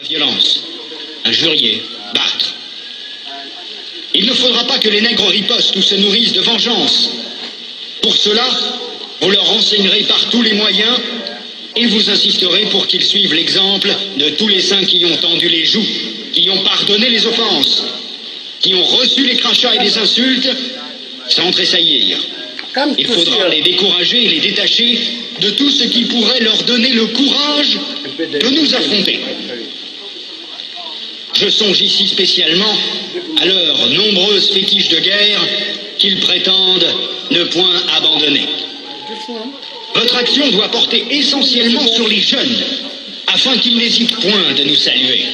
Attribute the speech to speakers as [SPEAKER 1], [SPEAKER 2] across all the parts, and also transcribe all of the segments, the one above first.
[SPEAKER 1] Violence, injurier, battre. Il ne faudra pas que les nègres ripostent ou se nourrissent de vengeance. Pour cela, vous leur enseignerez par tous les moyens et vous insisterez pour qu'ils suivent l'exemple de tous les saints qui ont tendu les joues, qui ont pardonné les offenses, qui ont reçu les crachats et les insultes sans tressaillir. Il faudra les décourager et les détacher de tout ce qui pourrait leur donner le courage de nous affronter. Je songe ici spécialement à leurs nombreuses fétiches de guerre qu'ils prétendent ne point abandonner. Votre action doit porter essentiellement sur les jeunes, afin qu'ils n'hésitent point de nous saluer.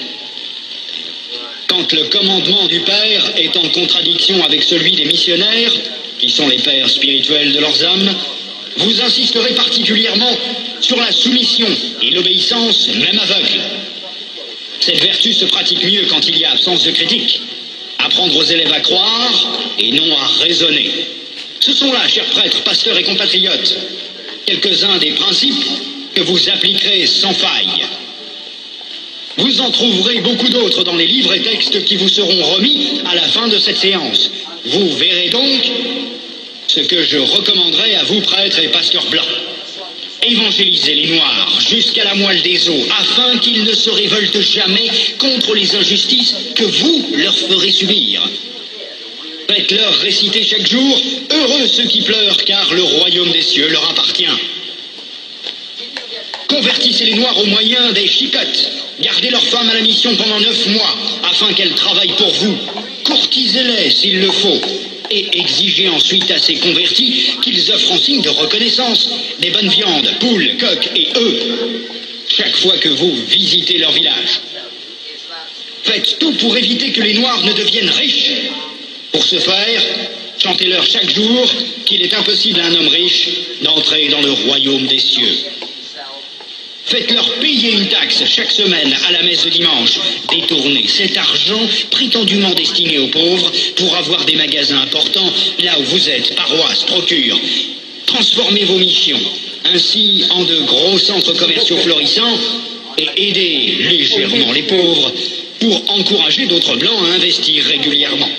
[SPEAKER 1] Quand le commandement du Père est en contradiction avec celui des missionnaires, qui sont les pères spirituels de leurs âmes, vous insisterez particulièrement sur la soumission et l'obéissance, même aveugle. Cette vertu se pratique mieux quand il y a absence de critique. Apprendre aux élèves à croire et non à raisonner. Ce sont là, chers prêtres, pasteurs et compatriotes, quelques-uns des principes que vous appliquerez sans faille. Vous en trouverez beaucoup d'autres dans les livres et textes qui vous seront remis à la fin de cette séance. Vous verrez donc ce que je recommanderai à vous, prêtres et pasteurs blancs. Évangélisez les Noirs jusqu'à la moelle des os, afin qu'ils ne se révoltent jamais contre les injustices que vous leur ferez subir. Faites-leur réciter chaque jour « Heureux ceux qui pleurent, car le royaume des cieux leur appartient ». Convertissez les Noirs au moyen des chicottes. Gardez leurs femmes à la mission pendant 9 mois, afin qu'elles travaillent pour vous. Courtisez-les s'il le faut. Et exigez ensuite à ces convertis qu'ils offrent en signe de reconnaissance des bonnes viandes, poules, coqs et œufs, chaque fois que vous visitez leur village. Faites tout pour éviter que les Noirs ne deviennent riches. Pour ce faire, chantez-leur chaque jour qu'il est impossible à un homme riche d'entrer dans le royaume des cieux. Faites-leur payer une taxe chaque semaine à la messe de dimanche. Détournez cet argent prétendument destiné aux pauvres pour avoir des magasins importants là où vous êtes, paroisses, procures. Transformez vos missions ainsi en de gros centres commerciaux florissants et aidez légèrement les pauvres pour encourager d'autres blancs à investir régulièrement.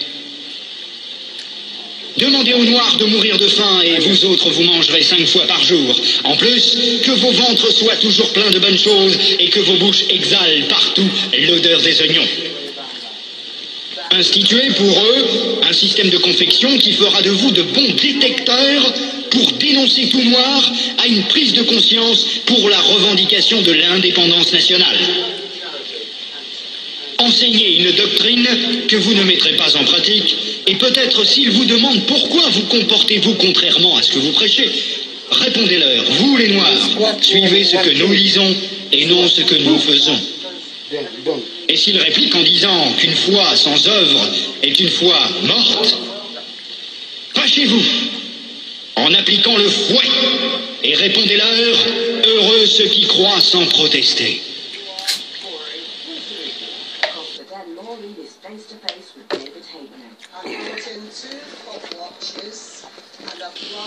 [SPEAKER 1] Demandez aux Noirs de mourir de faim et vous autres vous mangerez 5 fois par jour. En plus, que vos ventres soient toujours pleins de bonnes choses et que vos bouches exhalent partout l'odeur des oignons. Instituez pour eux un système de confection qui fera de vous de bons détecteurs pour dénoncer tout Noir à une prise de conscience pour la revendication de l'indépendance nationale. Enseignez une doctrine que vous ne mettrez pas en pratique, et peut-être s'ils vous demandent pourquoi vous comportez-vous contrairement à ce que vous prêchez, répondez-leur, vous les Noirs, suivez ce que nous lisons et non ce que nous faisons. Et s'ils répliquent en disant qu'une foi sans œuvre est une foi morte, fâchez-vous en appliquant le fouet et répondez-leur, heureux ceux qui croient sans protester.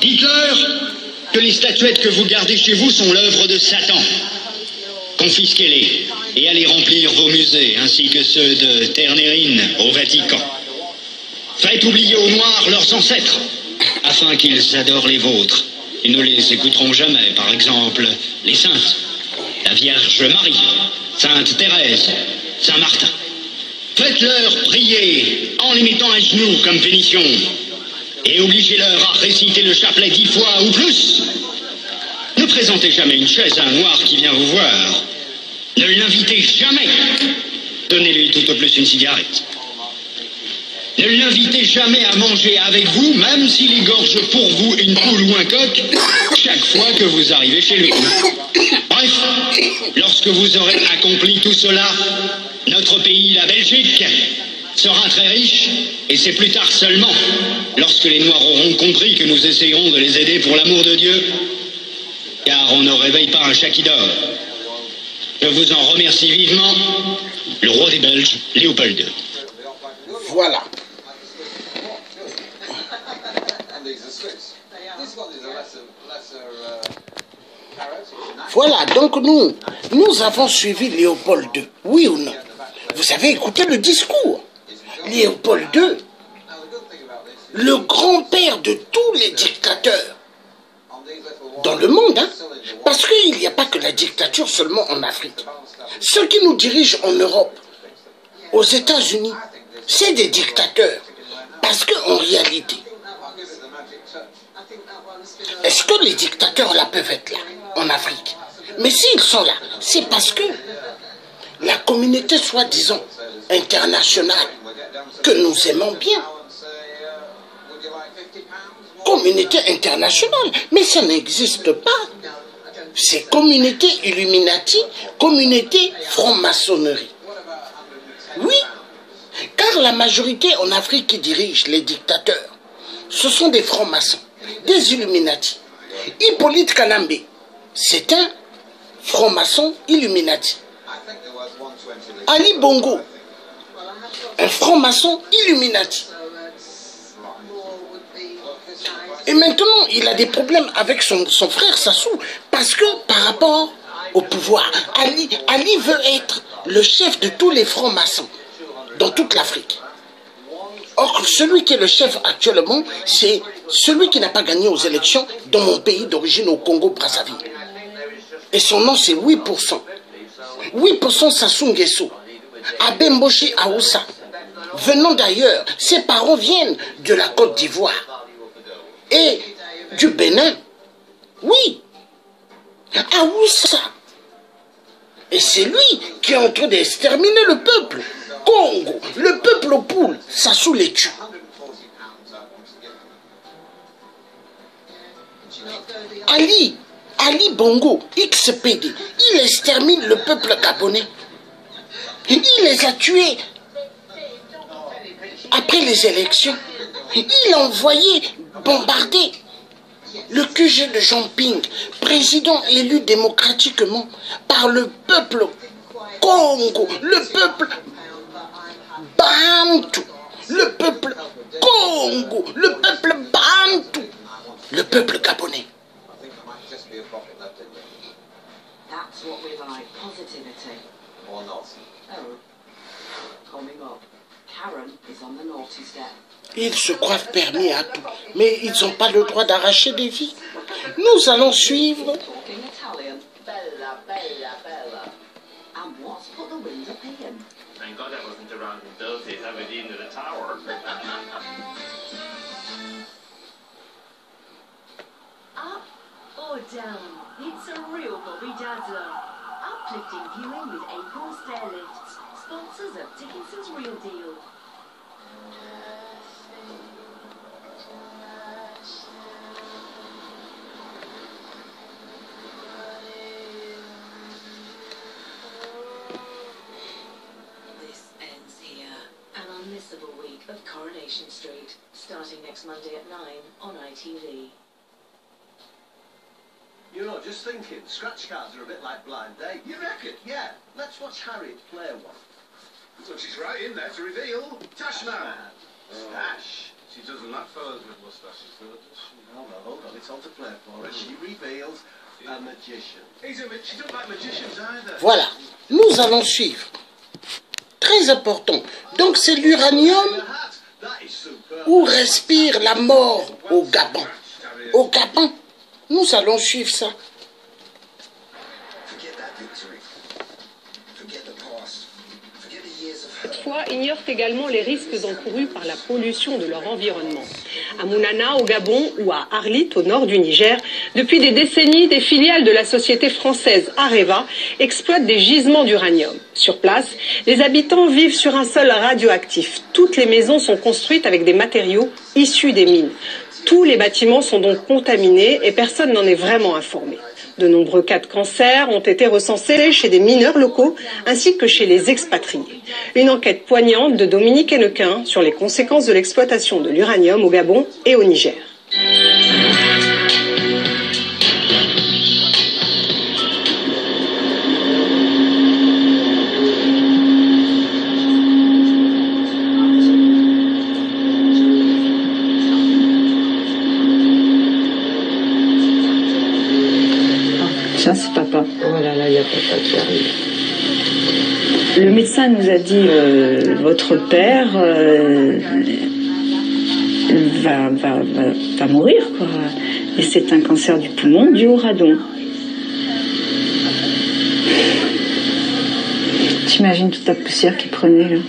[SPEAKER 1] Dites-leur que les statuettes que vous gardez chez vous sont l'œuvre de Satan. Confisquez-les et allez remplir vos musées, ainsi que ceux de Ternérine au Vatican. Faites oublier aux Noirs leurs ancêtres, afin qu'ils adorent les vôtres. Ils ne les écouteront jamais, par exemple, les saintes, la Vierge Marie, Sainte Thérèse, Saint Martin. Faites-leur prier en les mettant à genoux comme pénition et obligez-leur à réciter le chapelet 10 fois ou plus. Ne présentez jamais une chaise à un Noir qui vient vous voir. Ne l'invitez jamais. Donnez-lui tout au plus une cigarette. Ne l'invitez jamais à manger avec vous, même s'il égorge pour vous une poule ou un coq, chaque fois que vous arrivez chez lui. Bref, lorsque vous aurez accompli tout cela, notre pays, la Belgique, sera très riche, et c'est plus tard seulement, lorsque les Noirs auront compris que nous essayerons de les aider pour l'amour de Dieu, car on ne réveille pas un chat qui dort. Je vous en remercie vivement, le roi des Belges, Léopold II.
[SPEAKER 2] Voilà. Voilà, donc nous, nous avons suivi Léopold II, oui ou non? Vous avez écouté le discours. Léopold II, le grand-père de tous les dictateurs dans le monde, hein? Parce qu'il n'y a pas que la dictature seulement en Afrique. Ceux qui nous dirigent en Europe, aux États-Unis, c'est des dictateurs. Parce qu'en réalité, est-ce que les dictateurs là peuvent être là, en Afrique? Mais s'ils sont là, c'est parce que la communauté soi-disant internationale, que nous aimons bien, communauté internationale, mais ça n'existe pas. C'est communauté Illuminati, communauté franc-maçonnerie. Oui, car la majorité en Afrique qui dirige les dictateurs, ce sont des francs-maçons, des Illuminati. Hippolyte Kanambe, c'est un franc-maçon Illuminati. Ali Bongo, un franc-maçon Illuminati. Et maintenant, il a des problèmes avec son frère Sassou, parce que par rapport au pouvoir, Ali veut être le chef de tous les francs-maçons dans toute l'Afrique. Or, celui qui est le chef actuellement, c'est celui qui n'a pas gagné aux élections dans mon pays d'origine, au Congo-Brazzaville. Et son nom, c'est 8%. 8% Sassou Nguesso. Abemboshi Aoussa. Venant d'ailleurs, ses parents viennent de la Côte d'Ivoire et du Bénin. Oui. Aoussa. Et c'est lui qui est en train d'exterminer le peuple. Congo, le peuple aux poules, Sassou les tue. Ali Bongo, XPD, il extermine le peuple gabonais. Il les a tués après les élections. Il a envoyé bombarder le QG de Jean-Ping, président élu démocratiquement par le peuple Congo, le peuple Bantou, le peuple Congo, le peuple Bantou, le peuple gabonais.
[SPEAKER 3] That's what we like, positivity. Or not. Oh, coming up. Karen is on the naughty step.
[SPEAKER 2] Ils se croient permis à tout, mais ils n'ont pas le droit d'arracher des vies. Nous allons suivre.
[SPEAKER 3] Talking Italian. Bella, bella, bella. And what's put the wind up in?
[SPEAKER 4] Thank God I wasn't around in those days. I would in the tower.
[SPEAKER 5] Up or down? It's a real Bobby Dazzler. Uplifting viewing with Acorn Stairlifts, sponsors of Dickinson's Real Deal.
[SPEAKER 3] This ends here. An unmissable week of Coronation Street, starting next Monday at 9 on ITV.
[SPEAKER 6] You know, just thinking, scratch cards are a bit like blind date. You reckon? Yeah. Let's watch Harriet play one.
[SPEAKER 7] So she's right in there to reveal Tashman.
[SPEAKER 6] Stash.
[SPEAKER 7] She doesn't like fellows with moustaches, though, does she?
[SPEAKER 6] No, hold on, it's on to play for her. She reveals a magician.
[SPEAKER 7] She don't like magicians either.
[SPEAKER 2] Voilà, nous allons suivre. Très important. Donc c'est l'uranium où respire la mort au Gabon. Au Gabon, nous allons suivre ça.
[SPEAKER 8] Ignorent également les risques encourus par la pollution de leur environnement. À Mounana, au Gabon, ou à Arlit, au nord du Niger, depuis des décennies, des filiales de la société française Areva exploitent des gisements d'uranium. Sur place, les habitants vivent sur un sol radioactif. Toutes les maisons sont construites avec des matériaux issus des mines. Tous les bâtiments sont donc contaminés et personne n'en est vraiment informé. De nombreux cas de cancer ont été recensés chez des mineurs locaux ainsi que chez les expatriés. Une enquête poignante de Dominique Hennequin sur les conséquences de l'exploitation de l'uranium au Gabon et au Niger.
[SPEAKER 9] Ça, c'est papa.
[SPEAKER 10] Voilà, là, il
[SPEAKER 9] a papa qui arrive.
[SPEAKER 10] Le médecin nous a dit votre père va mourir, quoi. Et c'est un cancer du poumon dû au radon. T'imagines toute la poussière qu'il prenait là.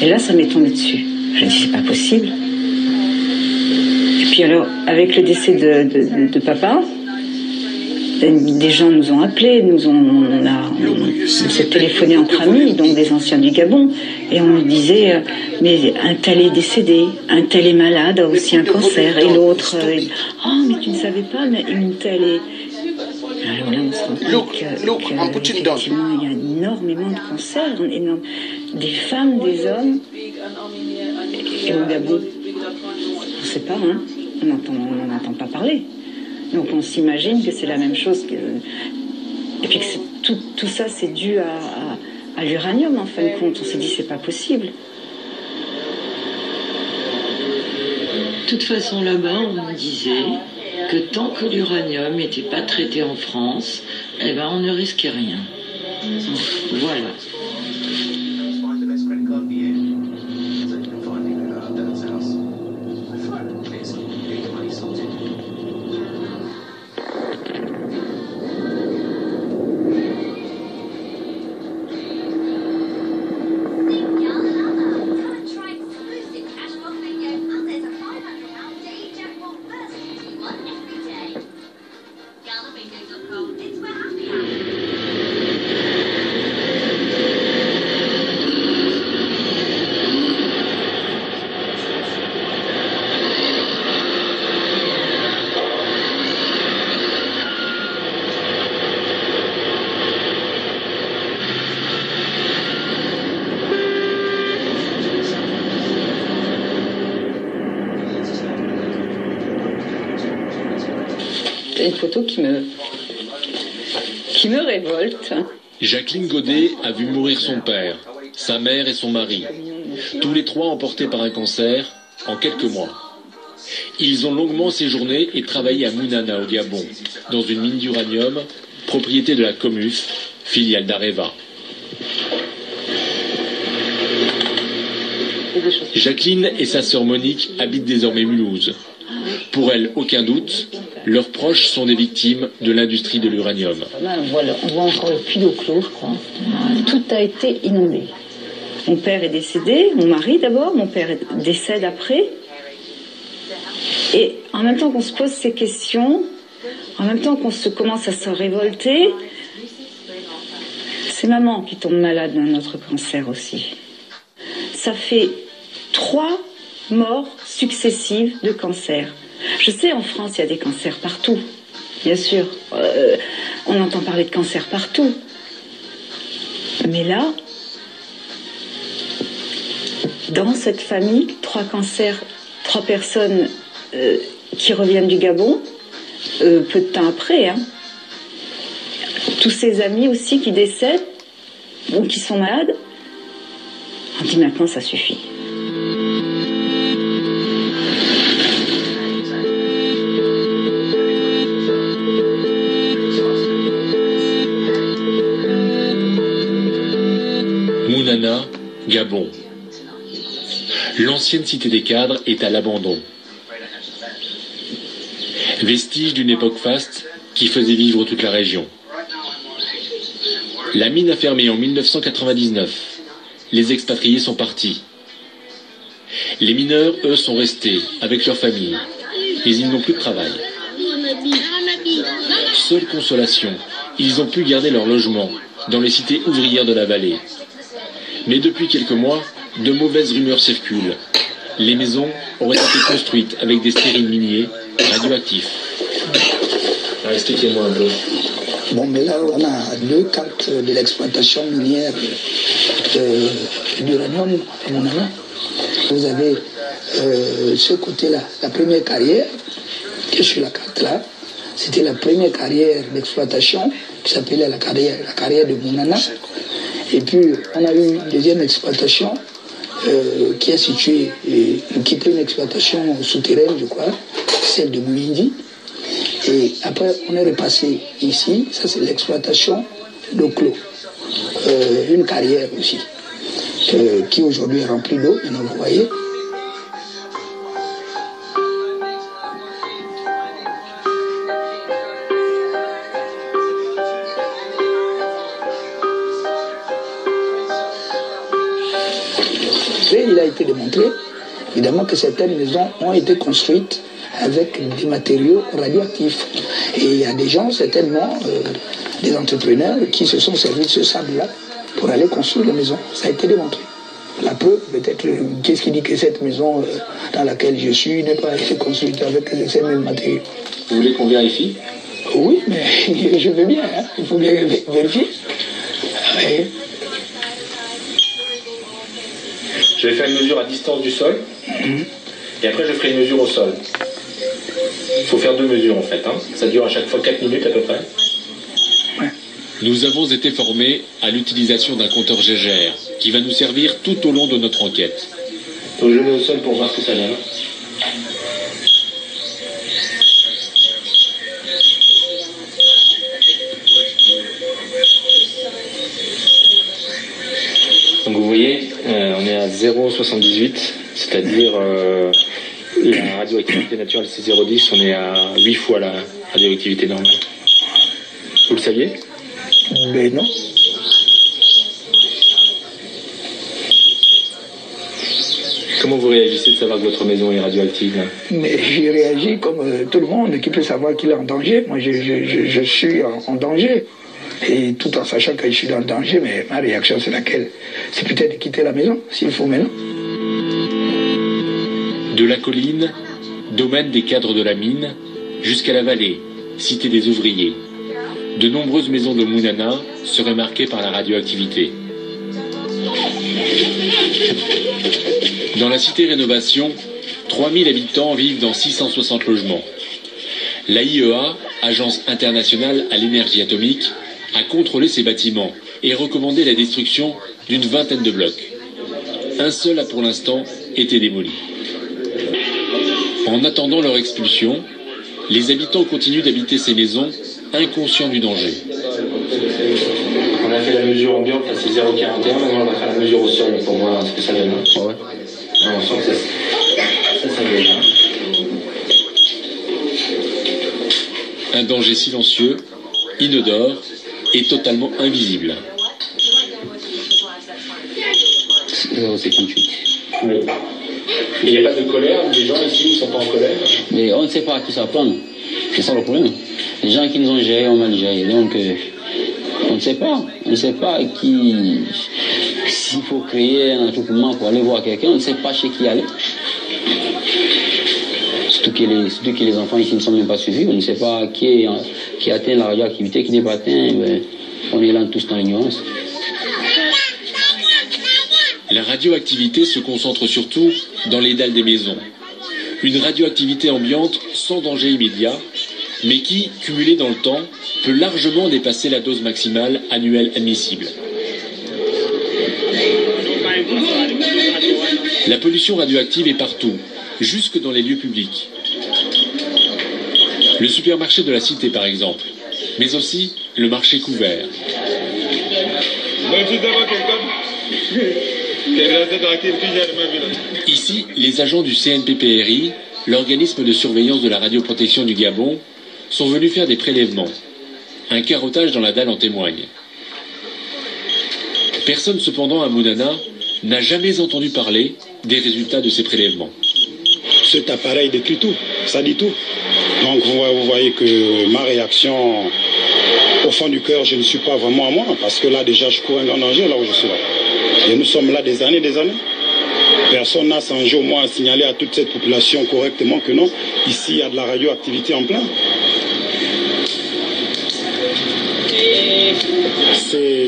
[SPEAKER 10] Et là, ça m'est tombé dessus. Je dis, c'est pas possible. Et puis alors, avec le décès de papa, des gens nous ont appelés, on s'est téléphoné entre amis, donc des anciens du Gabon, et on nous disait, mais un tel est décédé, un tel est malade, a aussi un cancer, et l'autre, oh mais tu ne savais pas, mais une telle est... Alors là, on se rend compte qu'effectivement, il y a énormément de cancers, des femmes, des hommes, et au Gabon, on ne sait pas, hein, on n'en entend pas parler. Donc on s'imagine que c'est la même chose que... Et puis que tout ça c'est dû à l'uranium en fin de compte. On s'est dit c'est pas possible.
[SPEAKER 9] De toute façon là-bas on nous disait que tant que l'uranium n'était pas traité en France, eh ben on ne risquait rien. Voilà.
[SPEAKER 10] Une photo qui me révolte.
[SPEAKER 11] Jacqueline Godet a vu mourir son père, sa mère et son mari, tous les trois emportés par un cancer en quelques mois. Ils ont longuement séjourné et travaillé à Mounana au Gabon, dans une mine d'uranium, propriété de la Comuf, filiale d'Areva. Jacqueline et sa sœur Monique habitent désormais Mulhouse. Pour elle, aucun doute, leurs proches sont des victimes de l'industrie de l'uranium.
[SPEAKER 10] On voit encore le puits d'eau clos, je crois. Tout a été inondé. Mon père est décédé, mon mari d'abord, mon père décède après. Et en même temps qu'on se pose ces questions, en même temps qu'on commence à se révolter, c'est maman qui tombe malade d'un autre cancer aussi. Ça fait 3 morts successives de cancer. Je sais, en France, il y a des cancers partout, bien sûr. On entend parler de cancer partout. Mais là, dans cette famille, 3 cancers, 3 personnes qui reviennent du Gabon, peu de temps après. Hein. Tous ces amis aussi qui décèdent, ou qui sont malades. On dit maintenant, ça suffit.
[SPEAKER 11] Mounana, Gabon. L'ancienne cité des cadres est à l'abandon. Vestige d'une époque faste qui faisait vivre toute la région. La mine a fermé en 1999. Les expatriés sont partis. Les mineurs, eux, sont restés avec leurs familles. Mais ils n'ont plus de travail. Seule consolation, ils ont pu garder leur logement dans les cités ouvrières de la vallée. Mais depuis quelques mois, de mauvaises rumeurs circulent. Les maisons auraient été construites avec des stériles miniers radioactifs. Alors, expliquez-moi un peu.
[SPEAKER 12] Bon, mais là, on a 2 cartes de l'exploitation minière d'uranium à Mounana. Vous avez ce côté-là, la première carrière, qui est sur la carte là. C'était la première carrière d'exploitation qui s'appelait la carrière de Mounana. Et puis, on a eu une deuxième exploitation qui est située, qui était une exploitation souterraine, je crois, celle de Mouindi. Et après, on est repassé ici, ça c'est l'exploitation d'eau clos. Une carrière aussi, qui aujourd'hui est remplie d'eau, vous voyez. Et il a été démontré, évidemment, que certaines maisons ont été construites avec des matériaux radioactifs. Et il y a des gens, certainement, des entrepreneurs, qui se sont servis de ce sable-là pour aller construire les maisons. Ça a été démontré. La preuve, peut-être, qu'est-ce qui dit que cette maison dans laquelle je suis n'est pas été construite avec ces mêmes matériaux.
[SPEAKER 11] Vous voulez qu'on vérifie?
[SPEAKER 12] Oui, mais je veux bien, hein. Il faut bien vérifier. Oui.
[SPEAKER 11] Je vais faire une mesure à distance du sol, et après je ferai une mesure au sol. Il faut faire 2 mesures en fait, hein. Ça dure à chaque fois 4 minutes à peu près.
[SPEAKER 12] Ouais.
[SPEAKER 11] Nous avons été formés à l'utilisation d'un compteur Geiger, qui va nous servir tout au long de notre enquête. Donc je le mets au sol pour voir ce que ça donne. Donc vous voyez, on est à 0,78, c'est-à-dire la radioactivité naturelle c'est 0,10, on est à 8 fois la radioactivité normale. Vous le saviez?
[SPEAKER 12] Mais non.
[SPEAKER 11] Comment vous réagissez de savoir que votre maison est radioactive là?
[SPEAKER 12] Mais j'ai réagi comme tout le monde qui peut savoir qu'il est en danger. Moi je suis en danger. Et tout en sachant que je suis dans le danger, mais ma réaction c'est laquelle? C'est peut-être de quitter la maison, s'il faut maintenant.
[SPEAKER 11] De la colline, domaine des cadres de la mine, jusqu'à la vallée, cité des ouvriers. De nombreuses maisons de Mounana seraient marquées par la radioactivité. Dans la cité Rénovation, 3000 habitants vivent dans 660 logements. L'AIEA, Agence internationale à l'énergie atomique, a contrôlé ces bâtiments et recommandé la destruction d'une vingtaine de blocs. Un seul a pour l'instant été démoli. En attendant leur expulsion, les habitants continuent d'habiter ces maisons, inconscients du danger. On a fait la mesure ambiante, là c'est 0,41, maintenant on va faire la mesure au sol pour voir ce que ça donne. Ouais. On sent que ça donne. Un danger silencieux, inodore et totalement invisible.
[SPEAKER 13] 0,58.
[SPEAKER 11] Oui. Il n'y a pas de colère, les gens ici ne sont pas en colère.
[SPEAKER 13] Mais on ne sait pas à qui ça prend. C'est ça le problème. Les gens qui nous ont gérés ont mal géré. Donc, on ne sait pas. On ne sait pas qui. S'il faut créer un attroupement pour aller voir quelqu'un, on ne sait pas chez qui aller. Surtout que les enfants ici ne sont même pas suivis. On ne sait pas qui atteint la radioactivité, qui n'est pas atteint. Ben, on est là tous dans l'ignorance.
[SPEAKER 11] La radioactivité se concentre surtout dans les dalles des maisons. Une radioactivité ambiante sans danger immédiat, mais qui, cumulée dans le temps, peut largement dépasser la dose maximale annuelle admissible. La pollution radioactive est partout, jusque dans les lieux publics. Le supermarché de la cité, par exemple, mais aussi le marché couvert. Ici, les agents du CNPPRI, l'organisme de surveillance de la radioprotection du Gabon, sont venus faire des prélèvements. Un carottage dans la dalle en témoigne. Personne cependant à Mounana n'a jamais entendu parler des résultats de ces prélèvements.
[SPEAKER 14] Cet appareil décrit tout, ça dit tout. Donc vous voyez que ma réaction, au fond du cœur, je ne suis pas vraiment à moi, parce que là déjà je cours un grand danger là où je suis là. Et nous sommes là des années. Personne n'a songé au moins à signaler à toute cette population correctement que non, ici il y a de la radioactivité en plein.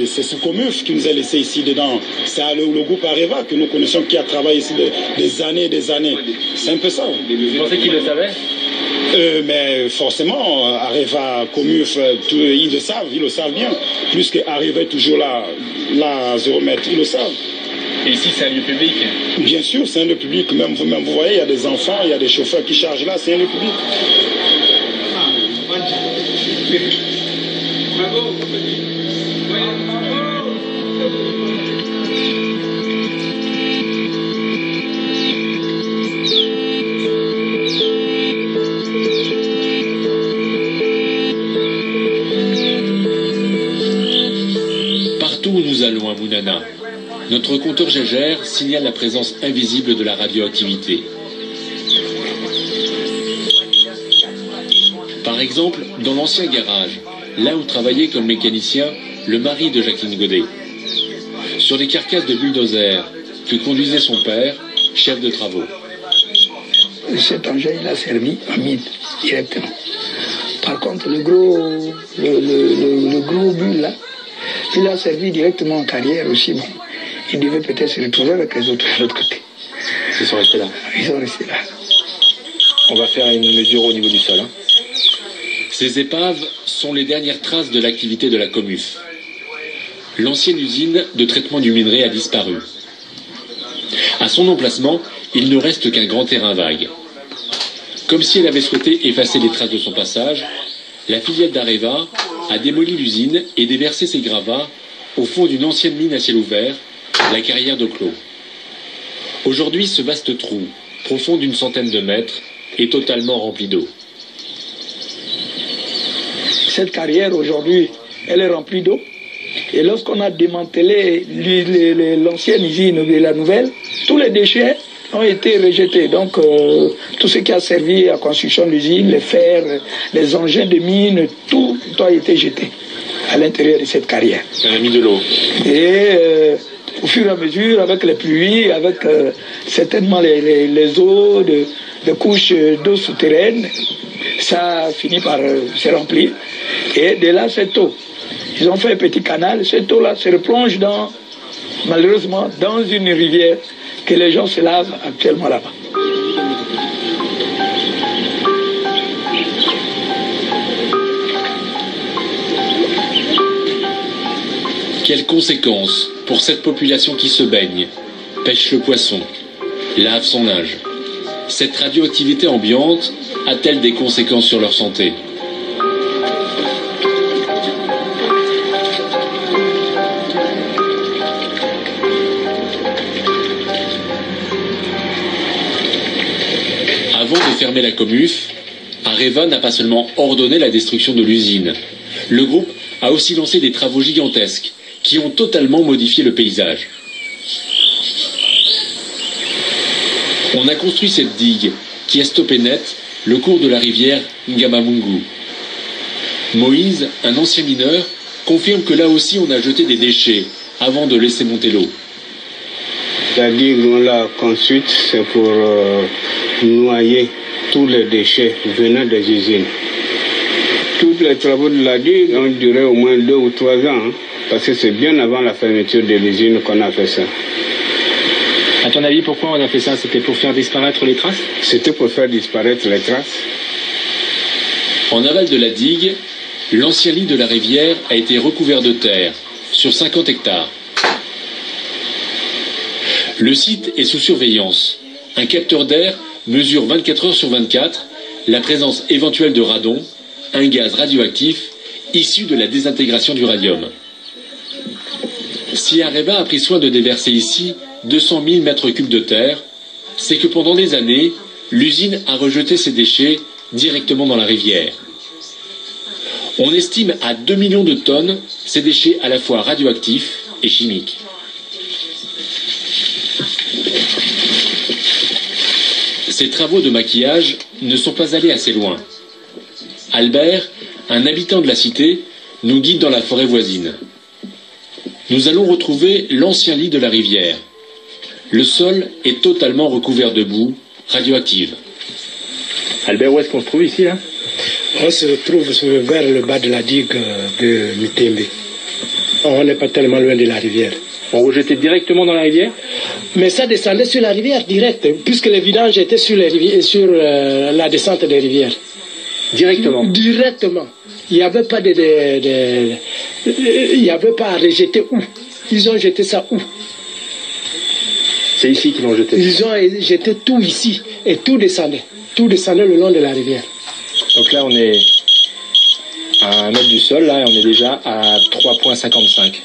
[SPEAKER 14] C'est ce Comuf qui nous a laissé ici dedans. C'est le groupe Areva que nous connaissons qui a travaillé ici des années. C'est un peu ça.
[SPEAKER 11] Vous pensez qu'ils le savaient?
[SPEAKER 14] Mais forcément, Areva, Comuf, ils le savent bien. Plus qu'Areva est toujours là à 0 mètre, ils le savent.
[SPEAKER 11] Et ici, c'est un lieu public?
[SPEAKER 14] Bien sûr, c'est un lieu public. Même vous voyez, il y a des enfants, il y a des chauffeurs qui chargent là, c'est un lieu public.
[SPEAKER 15] Bravo.
[SPEAKER 11] Partout où nous allons à Mounana, notre compteur Gégère signale la présence invisible de la radioactivité. Par exemple, dans l'ancien garage, là où travaillait comme mécanicien le mari de Jacqueline Godet. Sur les carcasses de bulldozer que conduisait son père, chef de travaux.
[SPEAKER 12] Cet engin, il a servi à mine, directement. Par contre, le gros bulle, là, il a servi directement en carrière aussi. Bon, il devait peut-être se retrouver avec les autres de l'autre côté.
[SPEAKER 16] Ils sont restés là.
[SPEAKER 12] Ils sont restés là.
[SPEAKER 16] On va faire une mesure au niveau du sol. Hein.
[SPEAKER 11] Ces épaves sont les dernières traces de l'activité de la Comuf. L'ancienne usine de traitement du minerai a disparu. À son emplacement, il ne reste qu'un grand terrain vague. Comme si elle avait souhaité effacer les traces de son passage, la filiale d'Areva a démoli l'usine et déversé ses gravats au fond d'une ancienne mine à ciel ouvert, la carrière de Clos. Aujourd'hui, ce vaste trou, profond d'une centaine de mètres, est totalement rempli d'eau.
[SPEAKER 12] Cette carrière, aujourd'hui, elle est remplie d'eau. Et lorsqu'on a démantelé l'ancienne usine et la nouvelle, tous les déchets ont été rejetés. Donc, tout ce qui a servi à la construction de l'usine, les fers, les engins de mine, tout a été jeté à l'intérieur de cette carrière.
[SPEAKER 16] On a mis de l'eau.
[SPEAKER 12] Et au fur et à mesure, avec les pluies, avec certainement les eaux de couches d'eau souterraine, ça a fini par se remplir. Et de là, cette eau, ils ont fait un petit canal. Cette eau-là se replonge malheureusement dans une rivière que les gens se lavent actuellement là-bas.
[SPEAKER 11] Quelles conséquences pour cette population qui se baigne, pêche le poisson, lave son linge? Cette radioactivité ambiante a-t-elle des conséquences sur leur santé? Avant de fermer la Comuf, Areva n'a pas seulement ordonné la destruction de l'usine. Le groupe a aussi lancé des travaux gigantesques qui ont totalement modifié le paysage. On a construit cette digue qui a stoppé net le cours de la rivière Ngamamungu. Moïse, un ancien mineur, confirme que là aussi on a jeté des déchets avant de laisser monter l'eau.
[SPEAKER 17] La digue, on l'a construite, c'est pour noyer tous les déchets venant des usines. Tous les travaux de la digue ont duré au moins 2 ou 3 ans, hein, parce que c'est bien avant la fermeture de l'usine qu'on a fait ça.
[SPEAKER 16] À ton avis, pourquoi on a fait ça? C'était pour faire disparaître les traces?
[SPEAKER 17] C'était pour faire disparaître les traces.
[SPEAKER 11] En aval de la digue, l'ancien lit de la rivière a été recouvert de terre, sur 50 hectares. Le site est sous surveillance. Un capteur d'air mesure 24 heures sur 24 la présence éventuelle de radon, un gaz radioactif issu de la désintégration du radium. Si Areva a pris soin de déverser ici 200 000 mètres cubes de terre, c'est que pendant des années, l'usine a rejeté ses déchets directement dans la rivière. On estime à 2 millions de tonnes ces déchets à la fois radioactifs et chimiques. Ces travaux de maquillage ne sont pas allés assez loin. Albert, un habitant de la cité, nous guide dans la forêt voisine. Nous allons retrouver l'ancien lit de la rivière. Le sol est totalement recouvert de boue radioactive.
[SPEAKER 16] Albert, où est-ce qu'on se trouve ici, là?
[SPEAKER 18] On se trouve vers le bas de la digue de Mutembe. On n'est pas tellement loin de la rivière.
[SPEAKER 16] On rejetait directement dans la rivière?
[SPEAKER 18] Mais ça descendait sur la rivière direct, puisque les vidanges étaient sur la descente des rivières.
[SPEAKER 16] Directement?
[SPEAKER 18] Directement. Il n'y avait pas il n'y avait pas à rejeter où. Ils ont jeté ça où?
[SPEAKER 16] C'est ici qu'ils l'ont jeté?
[SPEAKER 18] Ils ont jeté tout ici, et tout descendait. Tout descendait le long de la rivière.
[SPEAKER 16] Donc là, on est à 1 mètre du sol, là, et on est déjà à 3,55.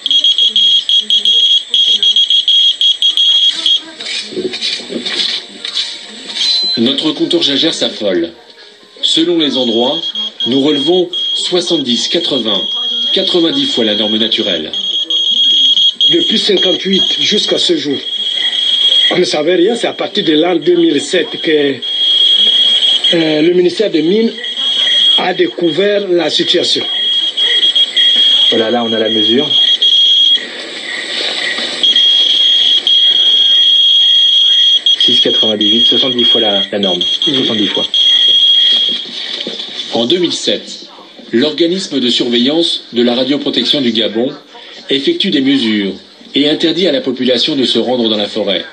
[SPEAKER 11] Notre compteur Jaeger s'affole. Selon les endroits, nous relevons 70, 80, 90 fois la norme naturelle.
[SPEAKER 18] Depuis 58 jusqu'à ce jour, on ne savait rien. C'est à partir de l'an 2007 que le ministère des Mines a découvert la situation.
[SPEAKER 16] Voilà, là on a la mesure. « 6,98, 70 fois la norme. 70 fois.
[SPEAKER 11] En 2007, l'organisme de surveillance de la radioprotection du Gabon effectue des mesures et interdit à la population de se rendre dans la forêt.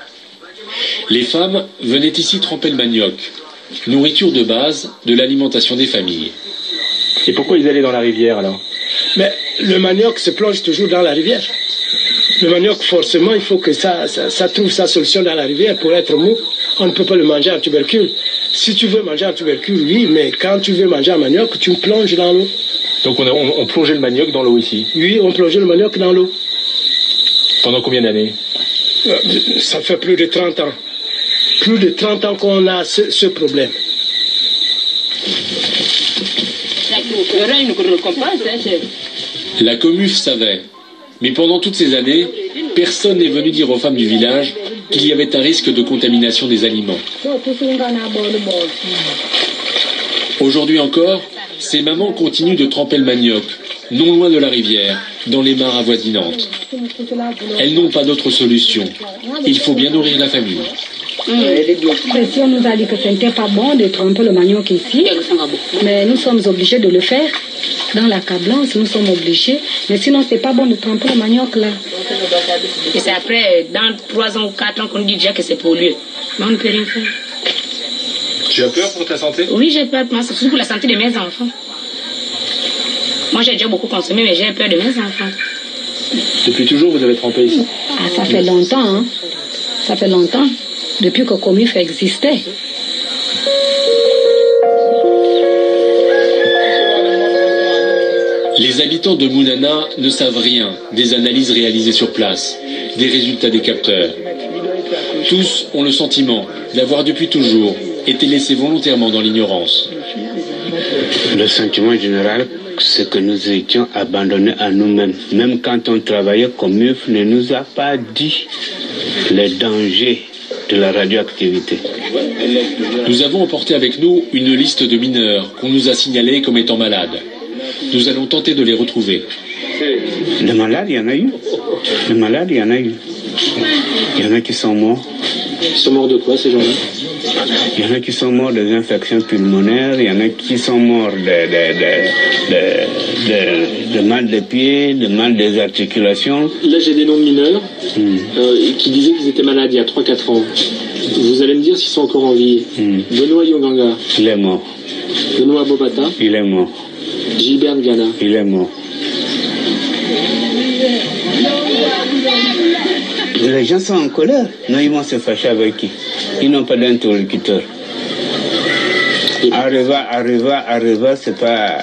[SPEAKER 11] Les femmes venaient ici tremper le manioc, nourriture de base de l'alimentation des familles.
[SPEAKER 16] Et pourquoi ils allaient dans la rivière alors?
[SPEAKER 18] Mais le manioc se plonge toujours dans la rivière. Le manioc, forcément, il faut que ça trouve sa solution dans la rivière pour être mou. On ne peut pas le manger en tubercule. Si tu veux manger en tubercule, oui, mais quand tu veux manger en manioc, tu plonges dans l'eau.
[SPEAKER 16] Donc on plongeait le manioc dans l'eau ici?
[SPEAKER 18] Oui, on plongeait le manioc dans l'eau.
[SPEAKER 16] Pendant combien d'années?
[SPEAKER 18] Ça fait plus de 30 ans. Plus de 30 ans qu'on a ce problème.
[SPEAKER 11] La COMUF savait, mais pendant toutes ces années, personne n'est venu dire aux femmes du village qu'il y avait un risque de contamination des aliments. Aujourd'hui encore, ces mamans continuent de tremper le manioc, non loin de la rivière, dans les mares avoisinantes. Elles n'ont pas d'autre solution. Il faut bien nourrir la famille.
[SPEAKER 10] Si on nous a dit que ce n'était pas bon de tremper le manioc ici, mais nous sommes obligés de le faire. Dans la cablance, nous sommes obligés. Mais sinon, c'est pas bon de tremper le manioc là.
[SPEAKER 15] Et c'est après, dans 3 ans ou 4 ans, qu'on dit déjà que c'est pollué. Mais on ne peut rien faire.
[SPEAKER 16] Tu as peur pour ta santé?
[SPEAKER 15] Oui, j'ai peur, surtout pour la santé de mes enfants. Moi, j'ai déjà beaucoup consommé, mais j'ai peur de mes enfants.
[SPEAKER 16] Depuis toujours, vous avez trempé ici?
[SPEAKER 10] Ah, ça fait longtemps, hein. Ça fait longtemps. Depuis que Comif existait.
[SPEAKER 11] Les habitants de Mounana ne savent rien des analyses réalisées sur place, des résultats des capteurs. Tous ont le sentiment d'avoir depuis toujours été laissés volontairement dans l'ignorance.
[SPEAKER 17] Le sentiment général, c'est que nous étions abandonnés à nous-mêmes. Même quand on travaillait, Comif ne nous a pas dit les dangers de la radioactivité.
[SPEAKER 11] Nous avons emporté avec nous une liste de mineurs qu'on nous a signalés comme étant malades. Nous allons tenter de les retrouver.
[SPEAKER 17] Les malades, il y en a eu. Les malades, il y en a eu. Il y en a qui sont morts.
[SPEAKER 16] Ils sont morts de quoi, ces gens-là?
[SPEAKER 17] Il y en a qui sont morts des infections pulmonaires, il y en a qui sont morts de mal des pieds, de mal des articulations.
[SPEAKER 16] Là, j'ai des noms de mineurs qui disaient qu'ils étaient malades il y a 3-4 ans. Vous allez me dire s'ils sont encore en vie. Benoît Yonganga.
[SPEAKER 17] Il est mort.
[SPEAKER 16] Benoît Bobata.
[SPEAKER 17] Il est mort.
[SPEAKER 16] Gilbert Ngana.
[SPEAKER 17] Il est mort. Les gens sont en colère. Non, ils vont se fâcher avec qui? Ils n'ont pas d'interlocuteur. Areva, c'est pas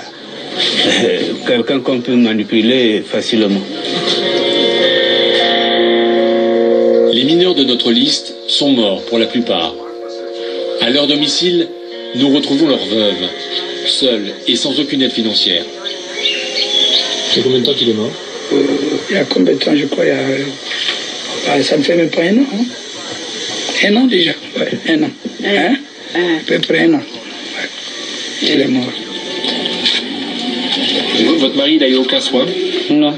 [SPEAKER 17] quelqu'un qu'on peut manipuler facilement.
[SPEAKER 11] Les mineurs de notre liste sont morts pour la plupart. À leur domicile, nous retrouvons leurs veuves, seules et sans aucune aide financière.
[SPEAKER 16] C'est combien de temps qu'il est mort?
[SPEAKER 12] Il y a combien de temps, je crois, ça ne fait même pas 1 an. Hein? 1 an déjà, ouais, 1 an. Hein? À peu près 1 an. Ouais. Il est mort.
[SPEAKER 16] Votre mari, il n'a eu aucun soin?
[SPEAKER 19] Non.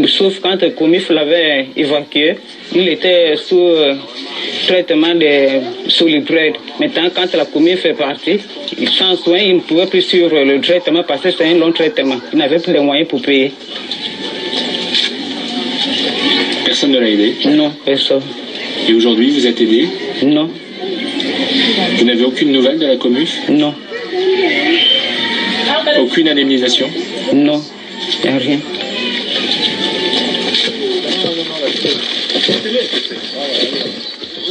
[SPEAKER 19] Sauf quand Comif l'avait évacué, il était sous traitement de soliprède. Maintenant, quand la Comif est partie, sans soin, il ne pouvait plus suivre le traitement parce que c'était un long traitement. Il n'avait plus de moyens pour payer.
[SPEAKER 16] Personne ne l'a aidé?
[SPEAKER 19] Non, personne.
[SPEAKER 16] Et aujourd'hui, vous êtes aidé?
[SPEAKER 19] Non.
[SPEAKER 16] Vous n'avez aucune nouvelle de la Comuf?
[SPEAKER 19] Non.
[SPEAKER 16] Aucune indemnisation?
[SPEAKER 19] Non, il n'y a rien.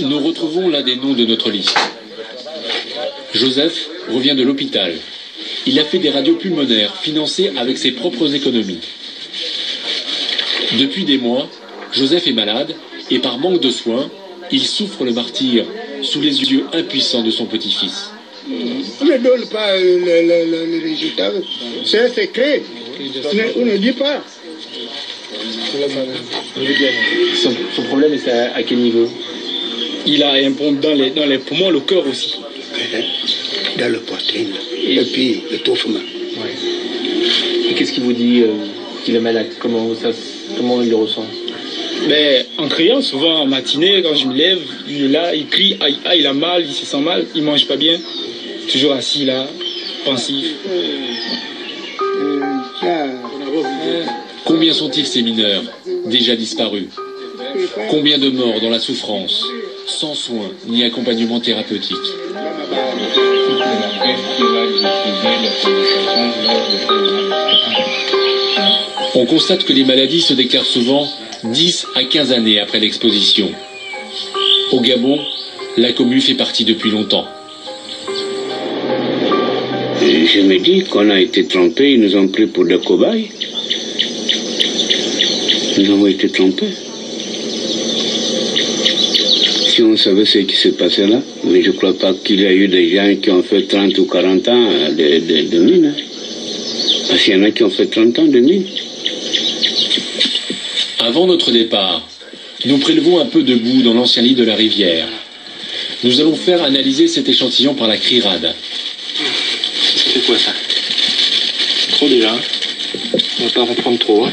[SPEAKER 11] Nous retrouvons l'un des noms de notre liste. Joseph revient de l'hôpital. il a fait des radios pulmonaires financées avec ses propres économies. Depuis des mois, Joseph est malade et par manque de soins, il souffre le martyre sous les yeux impuissants de son petit-fils.
[SPEAKER 12] On ne donne pas le résultat. C'est un secret. On ne dit pas.
[SPEAKER 16] Son problème, c'est à quel niveau?
[SPEAKER 18] Il a un problème dans les poumons, le cœur aussi.
[SPEAKER 12] Dans le poitrine. Et puis l'étouffement.
[SPEAKER 16] Et qu'est-ce qu'il vous dit qu'il est malade? Comment il le ressent?
[SPEAKER 18] Mais en criant, souvent en matinée, quand je me lève, il crie, il a mal, il se sent mal, il mange pas bien. Toujours assis là, pensif.
[SPEAKER 11] Combien sont-ils ces mineurs, déjà disparus? Combien de morts dans la souffrance, sans soins ni accompagnement thérapeutique? On constate que les maladies se déclarent souvent 10 à 15 années après l'exposition. Au Gabon, la commu fait partie depuis longtemps.
[SPEAKER 17] Je me dis qu'on a été trompés, ils nous ont pris pour des cobayes. Nous avons été trompés. Si on savait ce qui s'est passé là, mais je ne crois pas qu'il y a eu des gens qui ont fait 30 ou 40 ans de mine. Parce qu'il y en a qui ont fait 30 ans de mine.
[SPEAKER 11] Avant notre départ, nous prélevons un peu de boue dans l'ancien lit de la rivière. Nous allons faire analyser cet échantillon par la CRIRAD.
[SPEAKER 16] Ça fait quoi ça? Trop déjà. On va pas en prendre trop. Hein.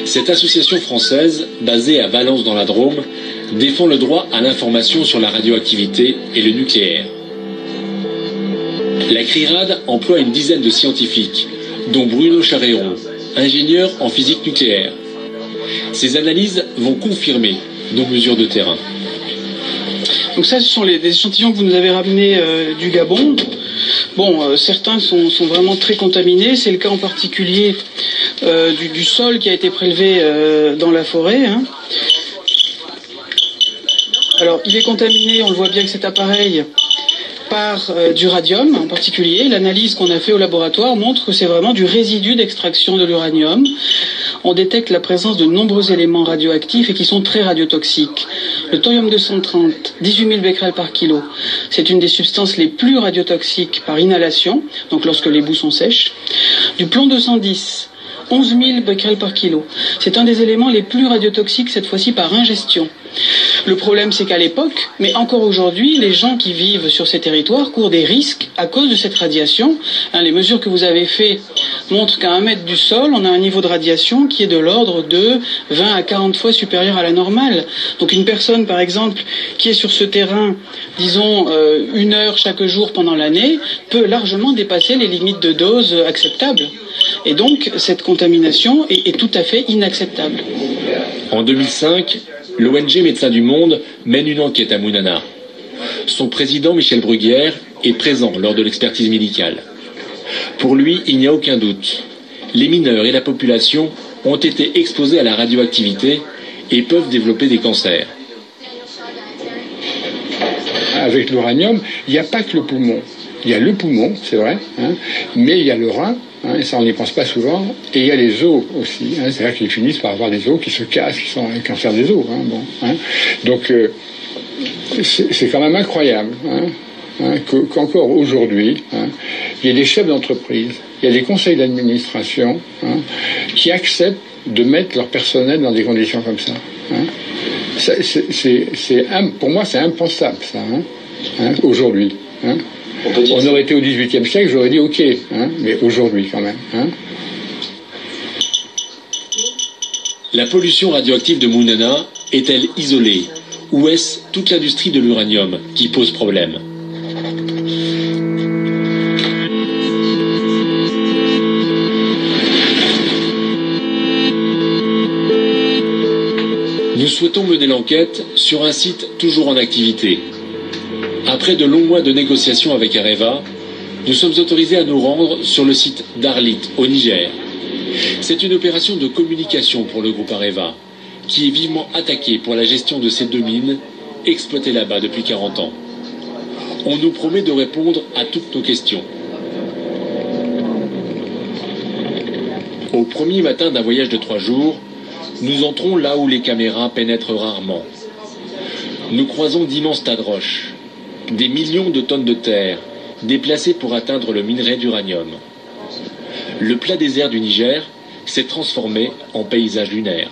[SPEAKER 11] Cette association française, basée à Valence dans la Drôme, défend le droit à l'information sur la radioactivité et le nucléaire. La CRIRAD emploie une dizaine de scientifiques, dont Bruno Charéron, ingénieur en physique nucléaire. Ces analyses vont confirmer nos mesures de terrain.
[SPEAKER 20] Donc ça, ce sont des échantillons que vous nous avez ramenés du Gabon. Bon, certains sont vraiment très contaminés. C'est le cas en particulier du sol qui a été prélevé dans la forêt. Hein. Alors, il est contaminé, on le voit bien que cet appareil, par du radium en particulier. L'analyse qu'on a fait au laboratoire montre que c'est vraiment du résidu d'extraction de l'uranium. On détecte la présence de nombreux éléments radioactifs et qui sont très radiotoxiques. Le thorium-230, 18 000 becquerels par kilo, c'est une des substances les plus radiotoxiques par inhalation, donc lorsque les boues sont sèches. Du plomb-210, 11 000 becquerels par kilo. C'est un des éléments les plus radiotoxiques, cette fois-ci par ingestion. Le problème, c'est qu'à l'époque, mais encore aujourd'hui, les gens qui vivent sur ces territoires courent des risques à cause de cette radiation. Les mesures que vous avez faites montrent qu'à 1 mètre du sol, on a un niveau de radiation qui est de l'ordre de 20 à 40 fois supérieur à la normale. Donc une personne, par exemple, qui est sur ce terrain, disons, 1 heure chaque jour pendant l'année, peut largement dépasser les limites de dose acceptables. Et donc, cette contamination est tout à fait inacceptable.
[SPEAKER 11] En 2005, l'ONG Médecins du Monde mène une enquête à Mounana. Son président, Michel Bruguière, est présent lors de l'expertise médicale. Pour lui, il n'y a aucun doute. Les mineurs et la population ont été exposés à la radioactivité et peuvent développer des cancers.
[SPEAKER 12] Avec l'uranium, il n'y a pas que le poumon. Il y a le poumon, c'est vrai, hein, mais il y a le rein, hein, et ça on n'y pense pas souvent, et il y a les os aussi, hein, c'est-à-dire qu'ils finissent par avoir des os qui se cassent, qui sont un cancer des os. Hein, bon, hein. Donc c'est quand même incroyable qu'encore aujourd'hui, hein, il y a des chefs d'entreprise, il y a des conseils d'administration qui acceptent de mettre leur personnel dans des conditions comme ça. Pour moi, c'est impensable, ça, aujourd'hui. On aurait été au XVIIIe siècle, j'aurais dit OK, mais aujourd'hui quand même.
[SPEAKER 11] La pollution radioactive de Mounana est-elle isolée ou est-ce toute l'industrie de l'uranium qui pose problème? Nous souhaitons mener l'enquête sur un site toujours en activité. Après de longs mois de négociations avec Areva, nous sommes autorisés à nous rendre sur le site d'Arlit, au Niger. C'est une opération de communication pour le groupe Areva, qui est vivement attaqué pour la gestion de ces 2 mines exploité là-bas depuis 40 ans. On nous promet de répondre à toutes nos questions. Au premier matin d'un voyage de 3 jours, nous entrons là où les caméras pénètrent rarement. Nous croisons d'immenses tas de roches, des millions de tonnes de terre, déplacées pour atteindre le minerai d'uranium. Le plat désert du Niger s'est transformé en paysage lunaire.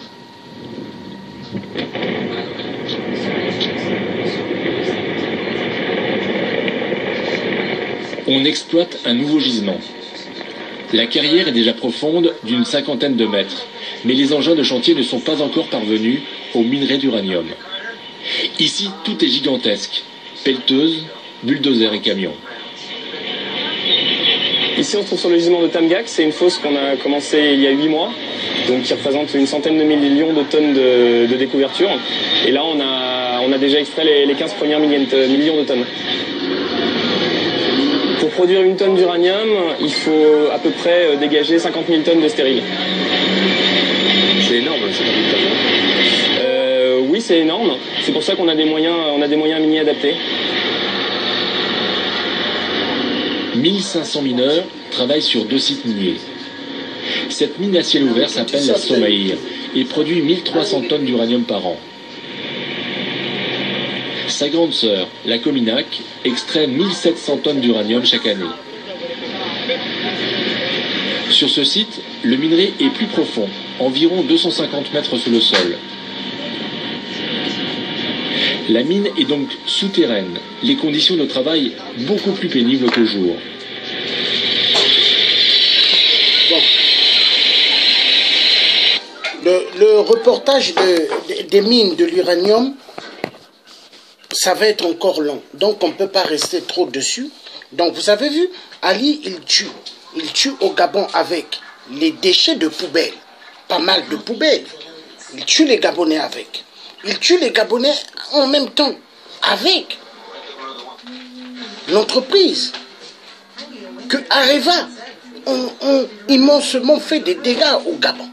[SPEAKER 11] On exploite un nouveau gisement. La carrière est déjà profonde d'une 50aine de mètres, mais les engins de chantier ne sont pas encore parvenus au minerai d'uranium. Ici, tout est gigantesque. Pelleteuses, bulldozers et camions.
[SPEAKER 21] Ici, on se trouve sur le gisement de Tamgak. C'est une fosse qu'on a commencé il y a 8 mois, donc qui représente une centaine de millions de tonnes de découverture. Et là, on a déjà extrait les 15 premières millions de tonnes. Pour produire une tonne d'uranium, il faut à peu près dégager 50 000 tonnes de stérile.
[SPEAKER 11] C'est énorme, 50 000 tonnes.
[SPEAKER 21] Oui, c'est énorme. C'est pour ça qu'on a des moyens miniers adaptés.
[SPEAKER 11] 1500 mineurs travaillent sur 2 sites miniers. Cette mine à ciel ouvert s'appelle la Somaïr et produit 1300 tonnes d'uranium par an. Sa grande sœur, la Cominac, extrait 1700 tonnes d'uranium chaque année. Sur ce site, le minerai est plus profond, environ 250 mètres sous le sol. La mine est donc souterraine, les conditions de travail beaucoup plus pénibles qu'au jour.
[SPEAKER 2] Bon. Le reportage des mines de l'uranium, ça va être encore long, donc on ne peut pas rester trop dessus. Donc vous avez vu, Ali, il tue au Gabon avec les déchets de poubelles, pas mal de poubelles. Il tue les Gabonais avec. Il tue les Gabonais en même temps avec l'entreprise que Areva ont immensément fait des dégâts au Gabon.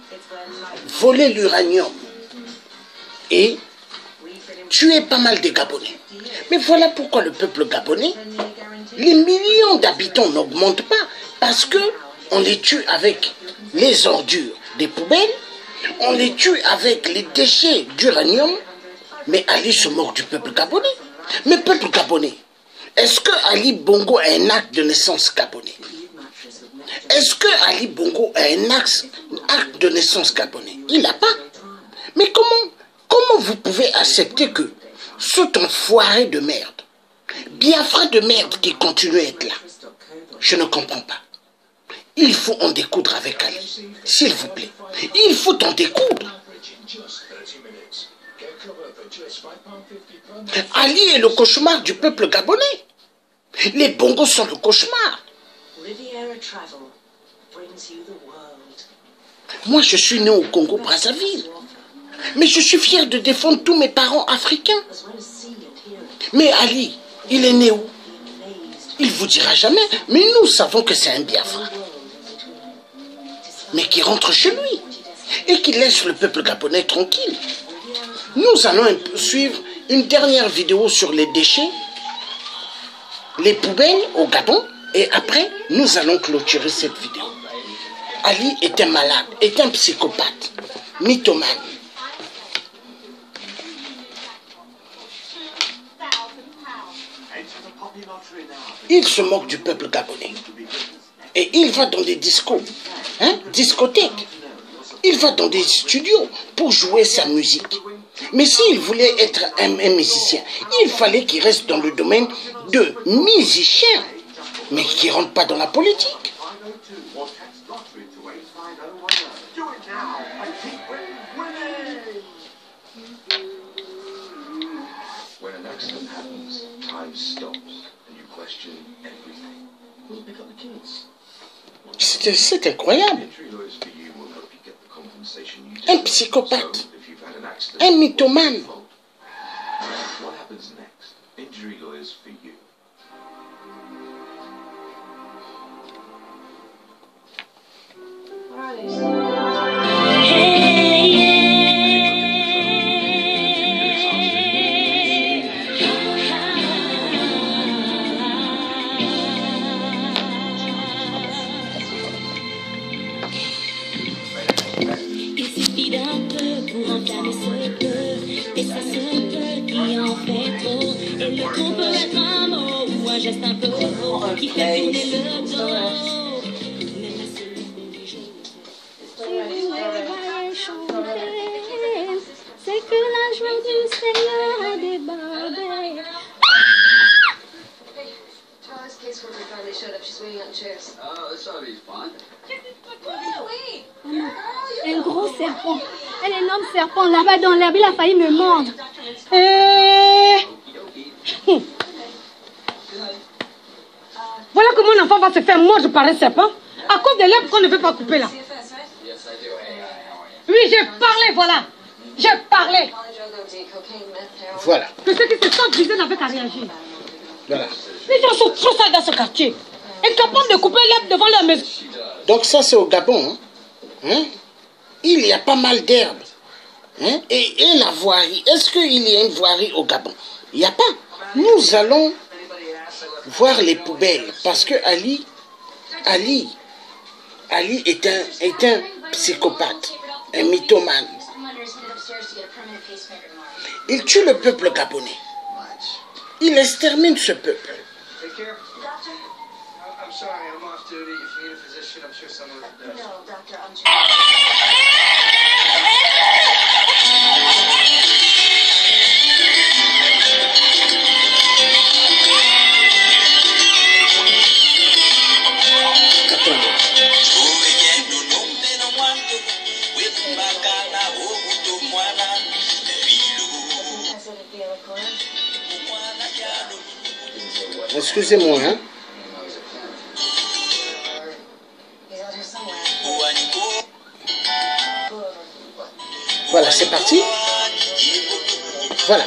[SPEAKER 2] Voler l'uranium et tuer pas mal de Gabonais. Mais voilà pourquoi le peuple gabonais, les millions d'habitants n'augmentent pas, parce que on les tue avec les ordures des poubelles, on les tue avec les déchets d'uranium, mais Ali se moque du peuple gabonais. Mais peuple gabonais, est-ce que Ali Bongo a un acte de naissance gabonais? Est-ce que Ali Bongo a un acte de naissance gabonais? Il n'a pas. Mais comment vous pouvez accepter que cet enfoiré de merde, Biafra de merde qui continue à être là? Je ne comprends pas. Il faut en découdre avec Ali, s'il vous plaît. Il faut en découdre. Ali est le cauchemar du peuple gabonais. Les Bongos sont le cauchemar. Moi, je suis né au Congo-Brazzaville. Mais je suis fier de défendre tous mes parents africains. Mais Ali, il est né où? Il ne vous dira jamais, mais nous savons que c'est un Biafra. Mais qui rentre chez lui et qui laisse le peuple gabonais tranquille. Nous allons suivre une dernière vidéo sur les déchets, les poubelles au Gabon, et après, nous allons clôturer cette vidéo. Ali est un malade, est un psychopathe, mythomane. Il se moque du peuple gabonais. Et il va dans des discos, discothèques. Il va dans des studios pour jouer sa musique. Mais s'il voulait être un musicien, il fallait qu'il reste dans le domaine de musicien, mais qu'il ne rentre pas dans la politique.
[SPEAKER 6] When an accident happens, time stops and you question everything. We'll pick up the kids.
[SPEAKER 2] C'est incroyable. Un psychopathe, un mythomane.
[SPEAKER 6] What happens next? Injury lawyers for you.
[SPEAKER 1] C'est que la joie du Seigneur a débordé. Un gros serpent, un énorme serpent là-bas dans l'herbe, il a failli me mordre.
[SPEAKER 22] Voilà comment un enfant va se faire mordre par un serpent à cause de l'herbe qu'on ne veut pas couper là. Oui, j'ai parlé, voilà. J'ai parlé.
[SPEAKER 2] Voilà.
[SPEAKER 22] Que ceux qui se sentent visés n'avaient qu'à réagir.
[SPEAKER 2] Voilà.
[SPEAKER 22] Les gens sont trop sages dans ce quartier. Incapables de couper l'herbe devant leur maison.
[SPEAKER 2] Donc ça, c'est au Gabon. Hein? Il y a pas mal d'herbes. Hein? Et la voirie. Est-ce qu'il y a une voirie au Gabon? Il n'y a pas. Nous allons voir les poubelles. Parce que Ali est un psychopathe, un mythomane. Il tue le peuple gabonais. Il extermine ce peuple. Excusez-moi, hein. Voilà, c'est parti. Voilà.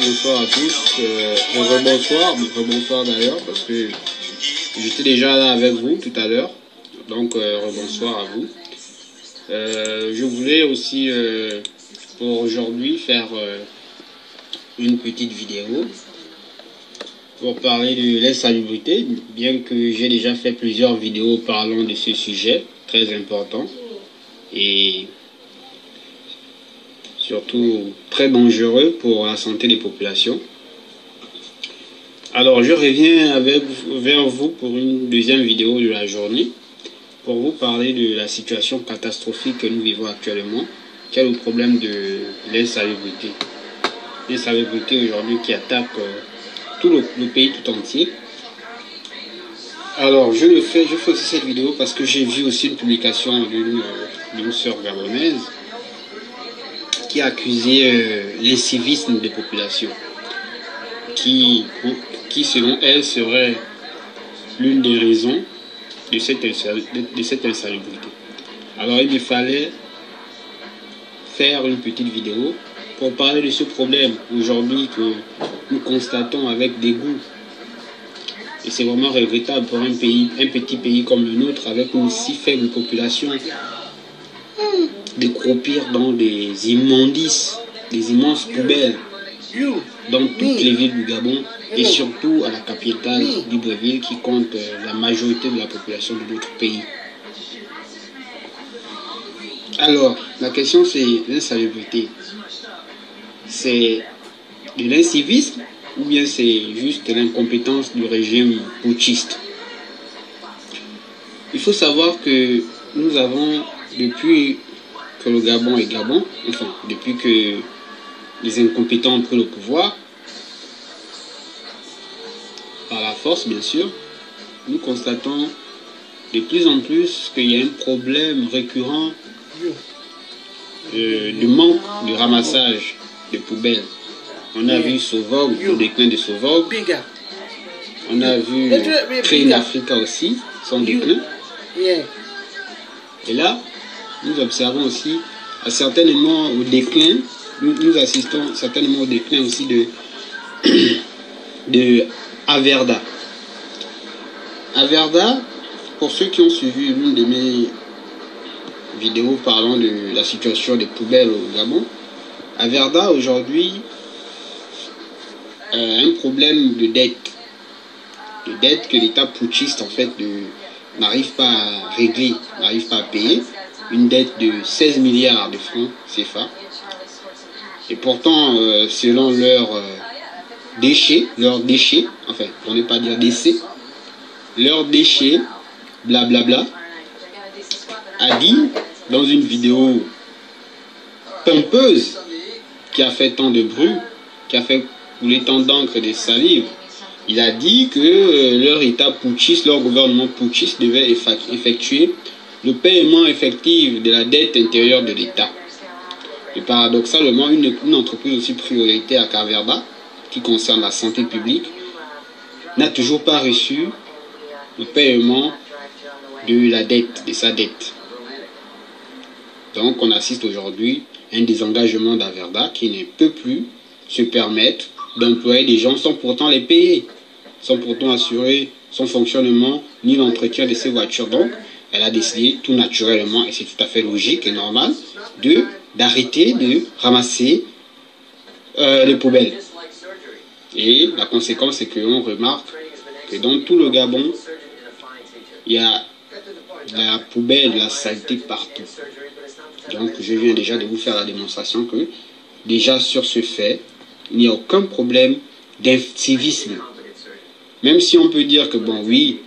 [SPEAKER 23] Bonsoir à tous, rebonsoir d'ailleurs, parce que j'étais déjà là avec vous tout à l'heure, donc rebonsoir à vous. Je voulais aussi pour aujourd'hui faire une petite vidéo pour parler de l'insalubrité, bien que j'ai déjà fait plusieurs vidéos parlant de ce sujet très important et surtout très dangereux pour la santé des populations. Alors je reviens vers vous pour une deuxième vidéo de la journée pour vous parler de la situation catastrophique que nous vivons actuellement, qui est le problème de l'insalubrité. L'insalubrité aujourd'hui qui attaque tout le pays tout entier. Alors je fais aussi cette vidéo parce que j'ai vu aussi une publication d'une sœur gabonaise qui a accusé l'incivisme des populations, qui selon elle serait l'une des raisons de cette insalubrité. Alors il me fallait faire une petite vidéo pour parler de ce problème aujourd'hui que nous constatons avec dégoût. Et c'est vraiment regrettable pour un petit pays comme le nôtre, avec une si faible population, de croupir dans des immondices, des immenses poubelles dans toutes les villes du Gabon et surtout à la capitale Libreville qui compte la majorité de la population de notre pays. Alors, la question c'est l'insalubrité. C'est de l'incivisme ou bien c'est juste l'incompétence du régime putschiste. Il faut savoir que nous avons, depuis que le Gabon est Gabon, enfin, depuis que les incompétents ont pris le pouvoir, par la force bien sûr, nous constatons de plus en plus qu'il y a un problème récurrent de manque de ramassage de poubelles. On a vu Sauvog, le déclin de Sauvog. On a vu Train Africa aussi, son déclin. Et là, nous observons aussi certainement au déclin, nous assistons certainement au déclin aussi de Averda. Averda, pour ceux qui ont suivi l'une de mes vidéos parlant de la situation des poubelles au Gabon, Averda aujourd'hui a un problème de dette. De dette que l'État putschiste en fait n'arrive pas à régler, n'arrive pas à payer. Une dette de 16 milliards de francs CFA. Et pourtant, selon leurs déchets, enfin, pour ne pas dire décès, leurs déchets, blablabla, a dit dans une vidéo pompeuse qui a fait tant de bruit, qui a fait couler tant d'encre et de salive, il a dit que leur État putschiste, leur gouvernement putschiste devait effectuer le paiement effectif de la dette intérieure de l'État. Et paradoxalement, une entreprise aussi prioritaire à Cap-Vert, qui concerne la santé publique, n'a toujours pas reçu le paiement de la dette, de sa dette. Donc on assiste aujourd'hui à un désengagement d'Averda qui ne peut plus se permettre d'employer des gens sans pourtant les payer, sans pourtant assurer son fonctionnement ni l'entretien de ses voitures. Donc elle a décidé tout naturellement, et c'est tout à fait logique et normal, d'arrêter de ramasser les poubelles. Et la conséquence, c'est qu'on remarque que dans tout le Gabon, il y a de la poubelle, de la saleté partout. Donc je viens déjà de vous faire la démonstration que déjà sur ce fait, il n'y a aucun problème d'incivisme. Même si on peut dire que bon oui,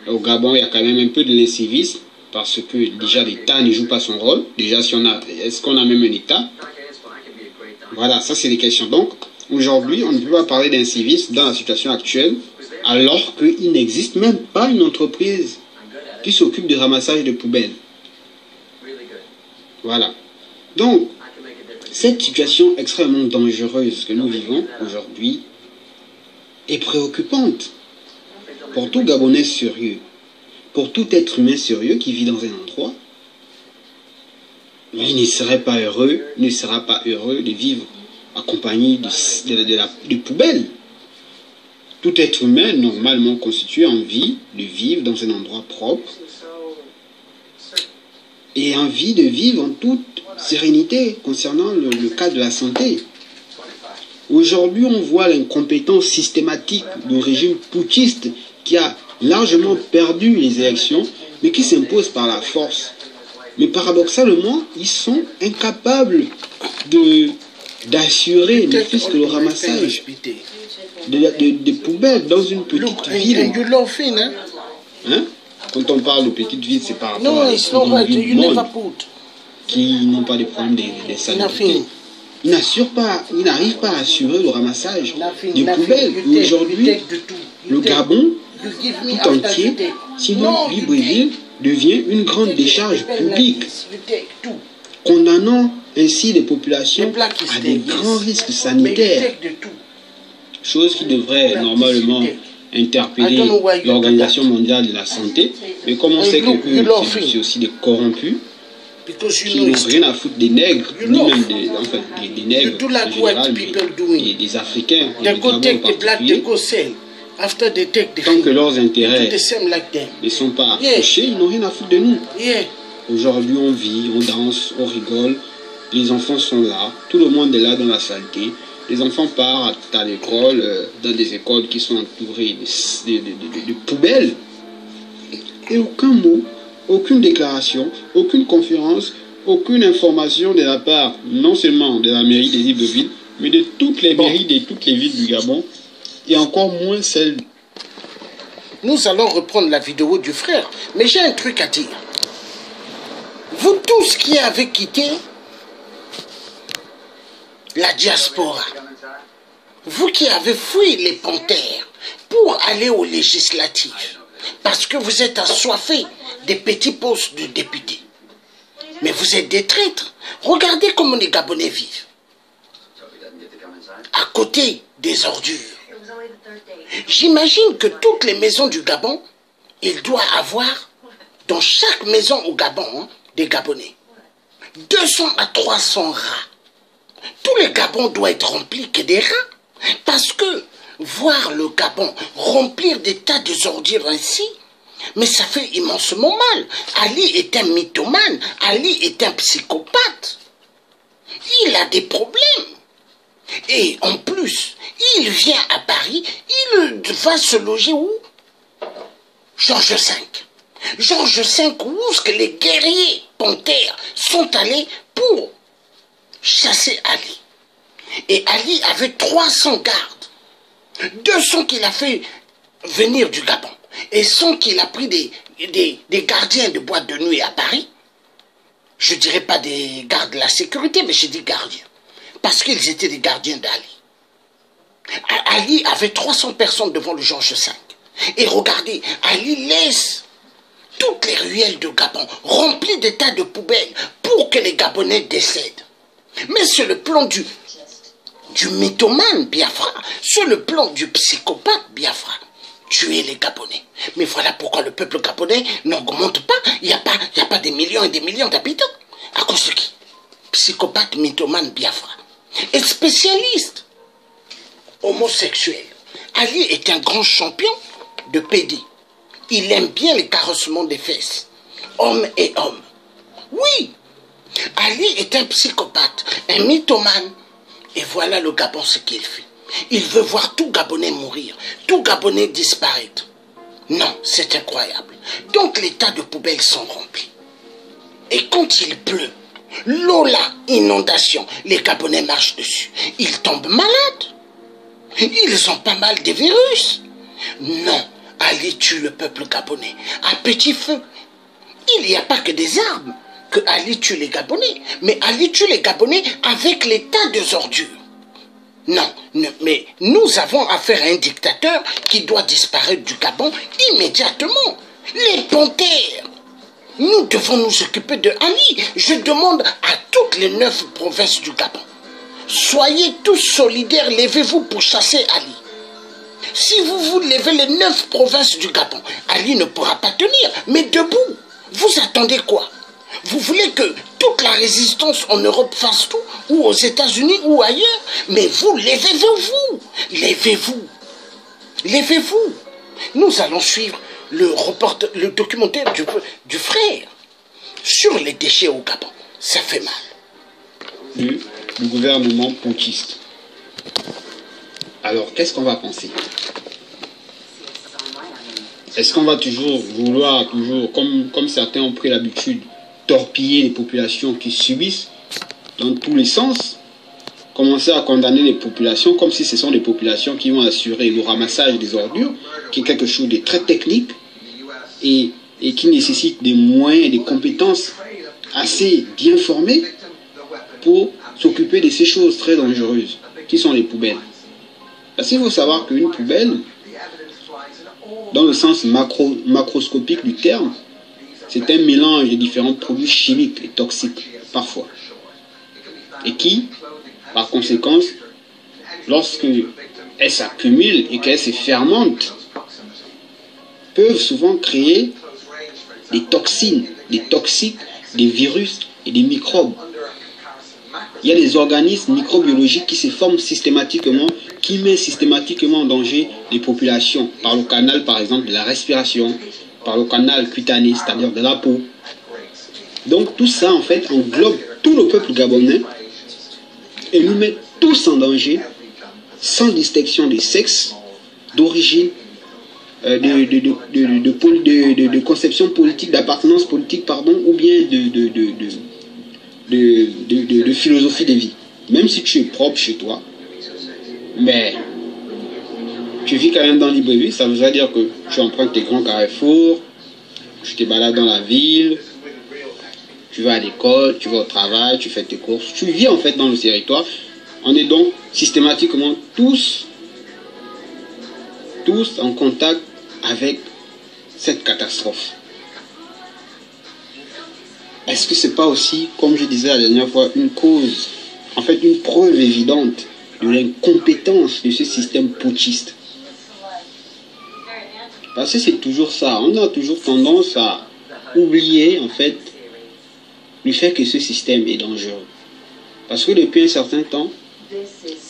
[SPEAKER 23] au Gabon il y a quand même un peu de l'incivisme, parce que déjà l'État ne joue pas son rôle. Déjà si on a, est-ce qu'on a même un État? Voilà, ça c'est des questions. Donc aujourd'hui on ne peut pas parler d'incivisme dans la situation actuelle, alors qu'il n'existe même pas une entreprise qui s'occupe du ramassage de poubelles. Voilà. Donc, cette situation extrêmement dangereuse que nous vivons aujourd'hui est préoccupante pour tout Gabonais sérieux, pour tout être humain sérieux qui vit dans un endroit. Il ne serait pas heureux, ne sera pas heureux de vivre accompagné de poubelles. Tout être humain normalement constitué a envie de vivre dans un endroit propre et envie de vivre en toute sérénité concernant le cas de la santé. Aujourd'hui, on voit l'incompétence systématique du régime putschiste qui a largement perdu les élections, mais qui s'impose par la force. Mais paradoxalement, ils sont incapables d'assurer ne fût-ce que le ramassage de poubelles dans une petite ville. Hein? Quand on parle de petite ville, c'est par rapport à une ville molle qui n'ont pas de problème de santé. Ils n'arrivent pas à assurer le ramassage des poubelles. Aujourd'hui, le Gabon tout entier, sinon Libreville, devient une grande décharge publique, condamnant ainsi les populations à des grands risques sanitaires. Chose qui devrait normalement interpeller l'Organisation mondiale de la santé. Mais comme on sait que c'est aussi des corrompus, qui n'ont rien à foutre des nègres, ni même des nègres en général, mais des Africains, et des Gabons en particulier. Tant que leurs intérêts ne sont pas touchés, ils n'ont rien à foutre de nous. Aujourd'hui, on vit, on danse, on rigole, les enfants sont là, tout le monde est là dans la saleté. Les enfants partent à l'école, dans des écoles qui sont entourées de poubelles. Et aucun mot, aucune déclaration, aucune conférence, aucune information de la part, non seulement de la mairie des Libreville, mais de toutes les mairies, de toutes les villes du Gabon, et encore moins celles...
[SPEAKER 2] Nous allons reprendre la vidéo du frère, mais j'ai un truc à dire. Vous tous qui avez quitté la diaspora, vous qui avez fui les panthères pour aller aux législatives, parce que vous êtes assoiffés des petits postes de députés, mais vous êtes des traîtres. Regardez comment les Gabonais vivent, à côté des ordures. J'imagine que toutes les maisons du Gabon, il doit avoir, dans chaque maison au Gabon, hein, des Gabonais, 200 à 300 rats. Tout le Gabon doit être rempli que des rats. Parce que voir le Gabon remplir des tas de ordures ainsi, mais ça fait immensement mal. Ali est un mythomane, Ali est un psychopathe. Il a des problèmes. Et en plus, il vient à Paris, il va se loger où? Georges V. Georges V, où est-ce que les guerriers panthères sont allés pour chasser Ali? Et Ali avait 300 gardes. 200 qu'il a fait venir du Gabon. Et 100 qu'il a pris des gardiens de boîte de nuit à Paris. Je ne dirais pas des gardes de la sécurité, mais je dis gardiens. Parce qu'ils étaient des gardiens d'Ali. Ali avait 300 personnes devant le Georges V. Et regardez, Ali laisse toutes les ruelles de Gabon remplies de tas de poubelles pour que les Gabonais décèdent. Mais sur le plan du mythomane Biafra, sur le plan du psychopathe Biafra, tuer les Gabonais. Mais voilà pourquoi le peuple gabonais n'augmente pas. Il n'y a pas des millions et des millions d'habitants. À cause de qui? Psychopathe, mythomane Biafra. Et spécialiste homosexuel. Ali est un grand champion de PD. Il aime bien les carrossements des fesses. Homme et homme. Oui. Ali est un psychopathe, un mythomane. Et voilà le Gabon ce qu'il fait. Il veut voir tout Gabonais mourir, tout Gabonais disparaître. Non, c'est incroyable. Donc les tas de poubelles sont remplis. Et quand il pleut, l'eau là, inondation, les Gabonais marchent dessus. Ils tombent malades. Ils ont pas mal de virus. Non, Ali tue le peuple gabonais à petit feu. Il n'y a pas que des armes que Ali tue les Gabonais, mais Ali tue les Gabonais avec les tas de ordures. Non, mais nous avons affaire à un dictateur qui doit disparaître du Gabon immédiatement. Les panthères. Nous devons nous occuper de Ali. Je demande à toutes les 9 provinces du Gabon. Soyez tous solidaires, levez-vous pour chasser Ali. Si vous levez les 9 provinces du Gabon, Ali ne pourra pas tenir, mais debout. Vous attendez quoi? Vous voulez que toute la résistance en Europe fasse tout, ou aux États-Unis, ou ailleurs? Mais vous, levez-vous. Levez-vous. Levez-vous. Nous allons suivre le documentaire du frère sur les déchets au Gabon. Ça fait mal.
[SPEAKER 23] Du gouvernement putschiste. Alors, qu'est-ce qu'on va penser? Est-ce qu'on va toujours vouloir, comme certains ont pris l'habitude, torpiller les populations qui subissent dans tous les sens, commencer à condamner les populations comme si ce sont des populations qui vont assurer le ramassage des ordures, qui est quelque chose de très technique et qui nécessite des moyens et des compétences assez bien formées pour s'occuper de ces choses très dangereuses, qui sont les poubelles. Parce qu'il faut savoir qu'une poubelle, dans le sens macroscopique du terme, c'est un mélange de différents produits chimiques et toxiques, parfois. Et qui, par conséquence, lorsque elles s'accumulent et qu'elles se fermentent, peuvent souvent créer des toxines, des toxiques, des virus et des microbes. Il y a des organismes microbiologiques qui se forment systématiquement, qui mettent systématiquement en danger les populations, par le canal par exemple de la respiration, par le canal cutané, c'est-à-dire de la peau. Donc tout ça en fait englobe tout le peuple gabonais et nous met tous en danger, sans distinction de sexe, d'origine, de conception politique, d'appartenance politique, pardon, ou bien de philosophie de vie. même si tu es propre chez toi, mais tu vis quand même dans Libreville, ça veut dire que tu empruntes tes grands carrefours, tu te balades dans la ville, tu vas à l'école, tu vas au travail, tu fais tes courses, tu vis en fait dans le territoire. On est donc systématiquement tous en contact avec cette catastrophe. Est-ce que c'est pas aussi, comme je disais la dernière fois, une cause, en fait une preuve évidente de l'incompétence de ce système putschiste? Parce que c'est toujours ça, on a toujours tendance à oublier en fait le fait que ce système est dangereux. Parce que depuis un certain temps,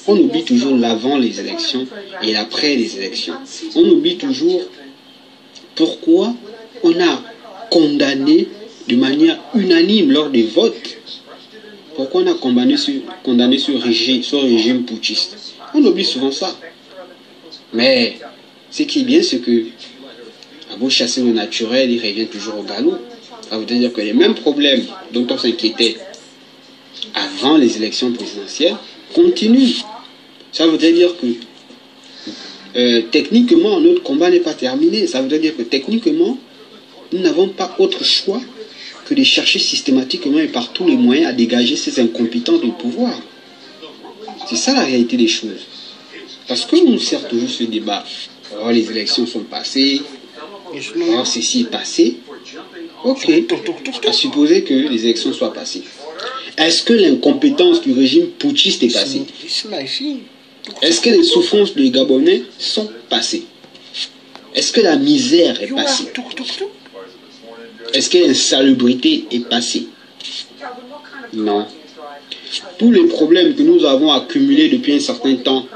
[SPEAKER 23] on oublie toujours l'avant les élections et l'après les élections. On oublie toujours pourquoi on a condamné de manière unanime lors des votes. Pourquoi on a condamné ce régime putschiste. On oublie souvent ça. Mais ce qui est bien, c'est que à beau chasser le naturel, il revient toujours au galop. Ça veut dire que les mêmes problèmes dont on s'inquiétait avant les élections présidentielles continuent. Ça veut dire que techniquement, notre combat n'est pas terminé. Ça veut dire que techniquement, nous n'avons pas autre choix que de chercher systématiquement et par tous les moyens à dégager ces incompétents du pouvoir. C'est ça la réalité des choses. Parce que nous sert toujours ce débat. Alors les élections sont passées, alors ceci est passé. Ok, à supposer que les élections soient passées. Est-ce que l'incompétence du régime putschiste est passée? Est-ce que les souffrances des Gabonais sont passées? Est-ce que la misère est passée? Est-ce que l'insalubrité est passée? Non. Tous les problèmes que nous avons accumulés depuis un certain temps,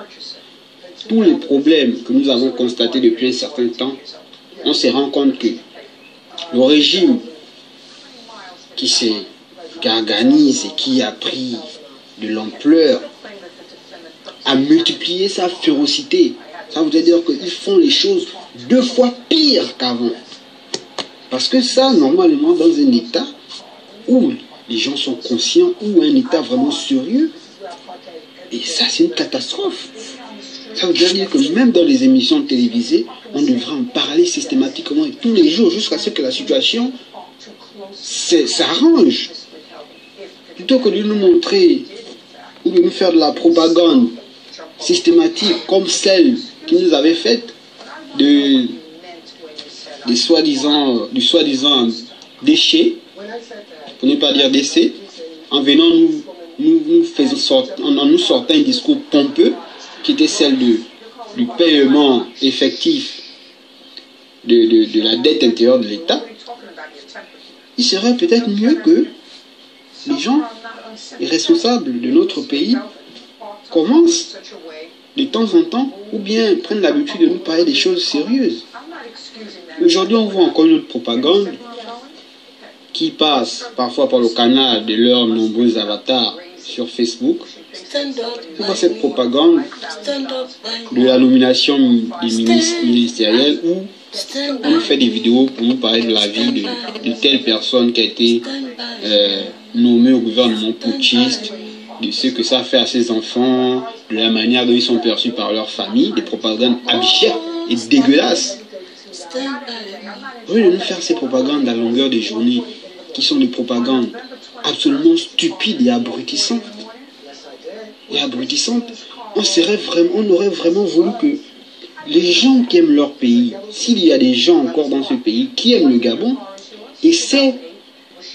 [SPEAKER 23] tous les problèmes que nous avons constatés depuis un certain temps, on se rend compte que le régime qui organise et qui a pris de l'ampleur a multiplié sa férocité. Ça veut dire qu'ils font les choses 2 fois pire qu'avant. Parce que ça, normalement, dans un État où les gens sont conscients, ou un État vraiment sérieux, et ça, c'est une catastrophe. Ça veut dire que même dans les émissions télévisées, on devrait en parler systématiquement et tous les jours jusqu'à ce que la situation s'arrange. Plutôt que de nous montrer ou de nous faire de la propagande systématique comme celle qui nous avait faite du soi-disant déchet, pour ne pas dire décès, en venant en nous sortant un discours pompeux qui était celle du paiement effectif de la dette intérieure de l'État. Il serait peut-être mieux que les gens, les responsables de notre pays, commencent de temps en temps, ou bien prennent l'habitude de nous parler des choses sérieuses. Aujourd'hui, on voit encore une autre propagande qui passe parfois par le canal de leurs nombreux avatars sur Facebook. C'est quoi cette propagande de la nomination des ministres ministériels où on nous fait des vidéos pour nous parler de la vie de telle personne qui a été nommée au gouvernement putschiste, de ce que ça fait à ses enfants, de la manière dont ils sont perçus par leur famille, des propagandes abjectes et dégueulasses. Au lieu de nous faire ces propagandes à longueur de journée, qui sont des propagandes absolument stupides et abrutissantes, on aurait vraiment voulu que les gens qui aiment leur pays, s'il y a des gens encore dans ce pays qui aiment le Gabon, essaient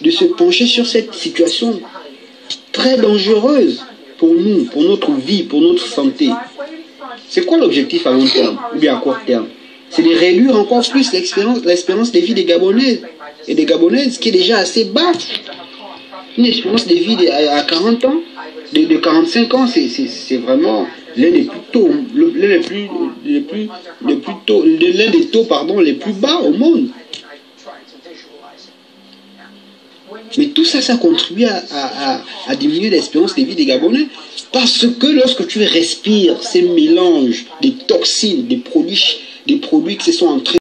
[SPEAKER 23] de se pencher sur cette situation très dangereuse pour nous, pour notre vie, pour notre santé. C'est quoi l'objectif à long terme ou bien à court terme? C'est de réduire encore plus l'espérance de vie des Gabonais et des Gabonaises qui est déjà assez basse. Une espérance de vie à 40 ans, de 45 ans, c'est vraiment l'un des taux les plus bas au monde. Mais tout ça, ça contribue à diminuer l'espérance de vie des Gabonais. Parce que lorsque tu respires ces mélanges, des toxines, des produits qui se sont entrés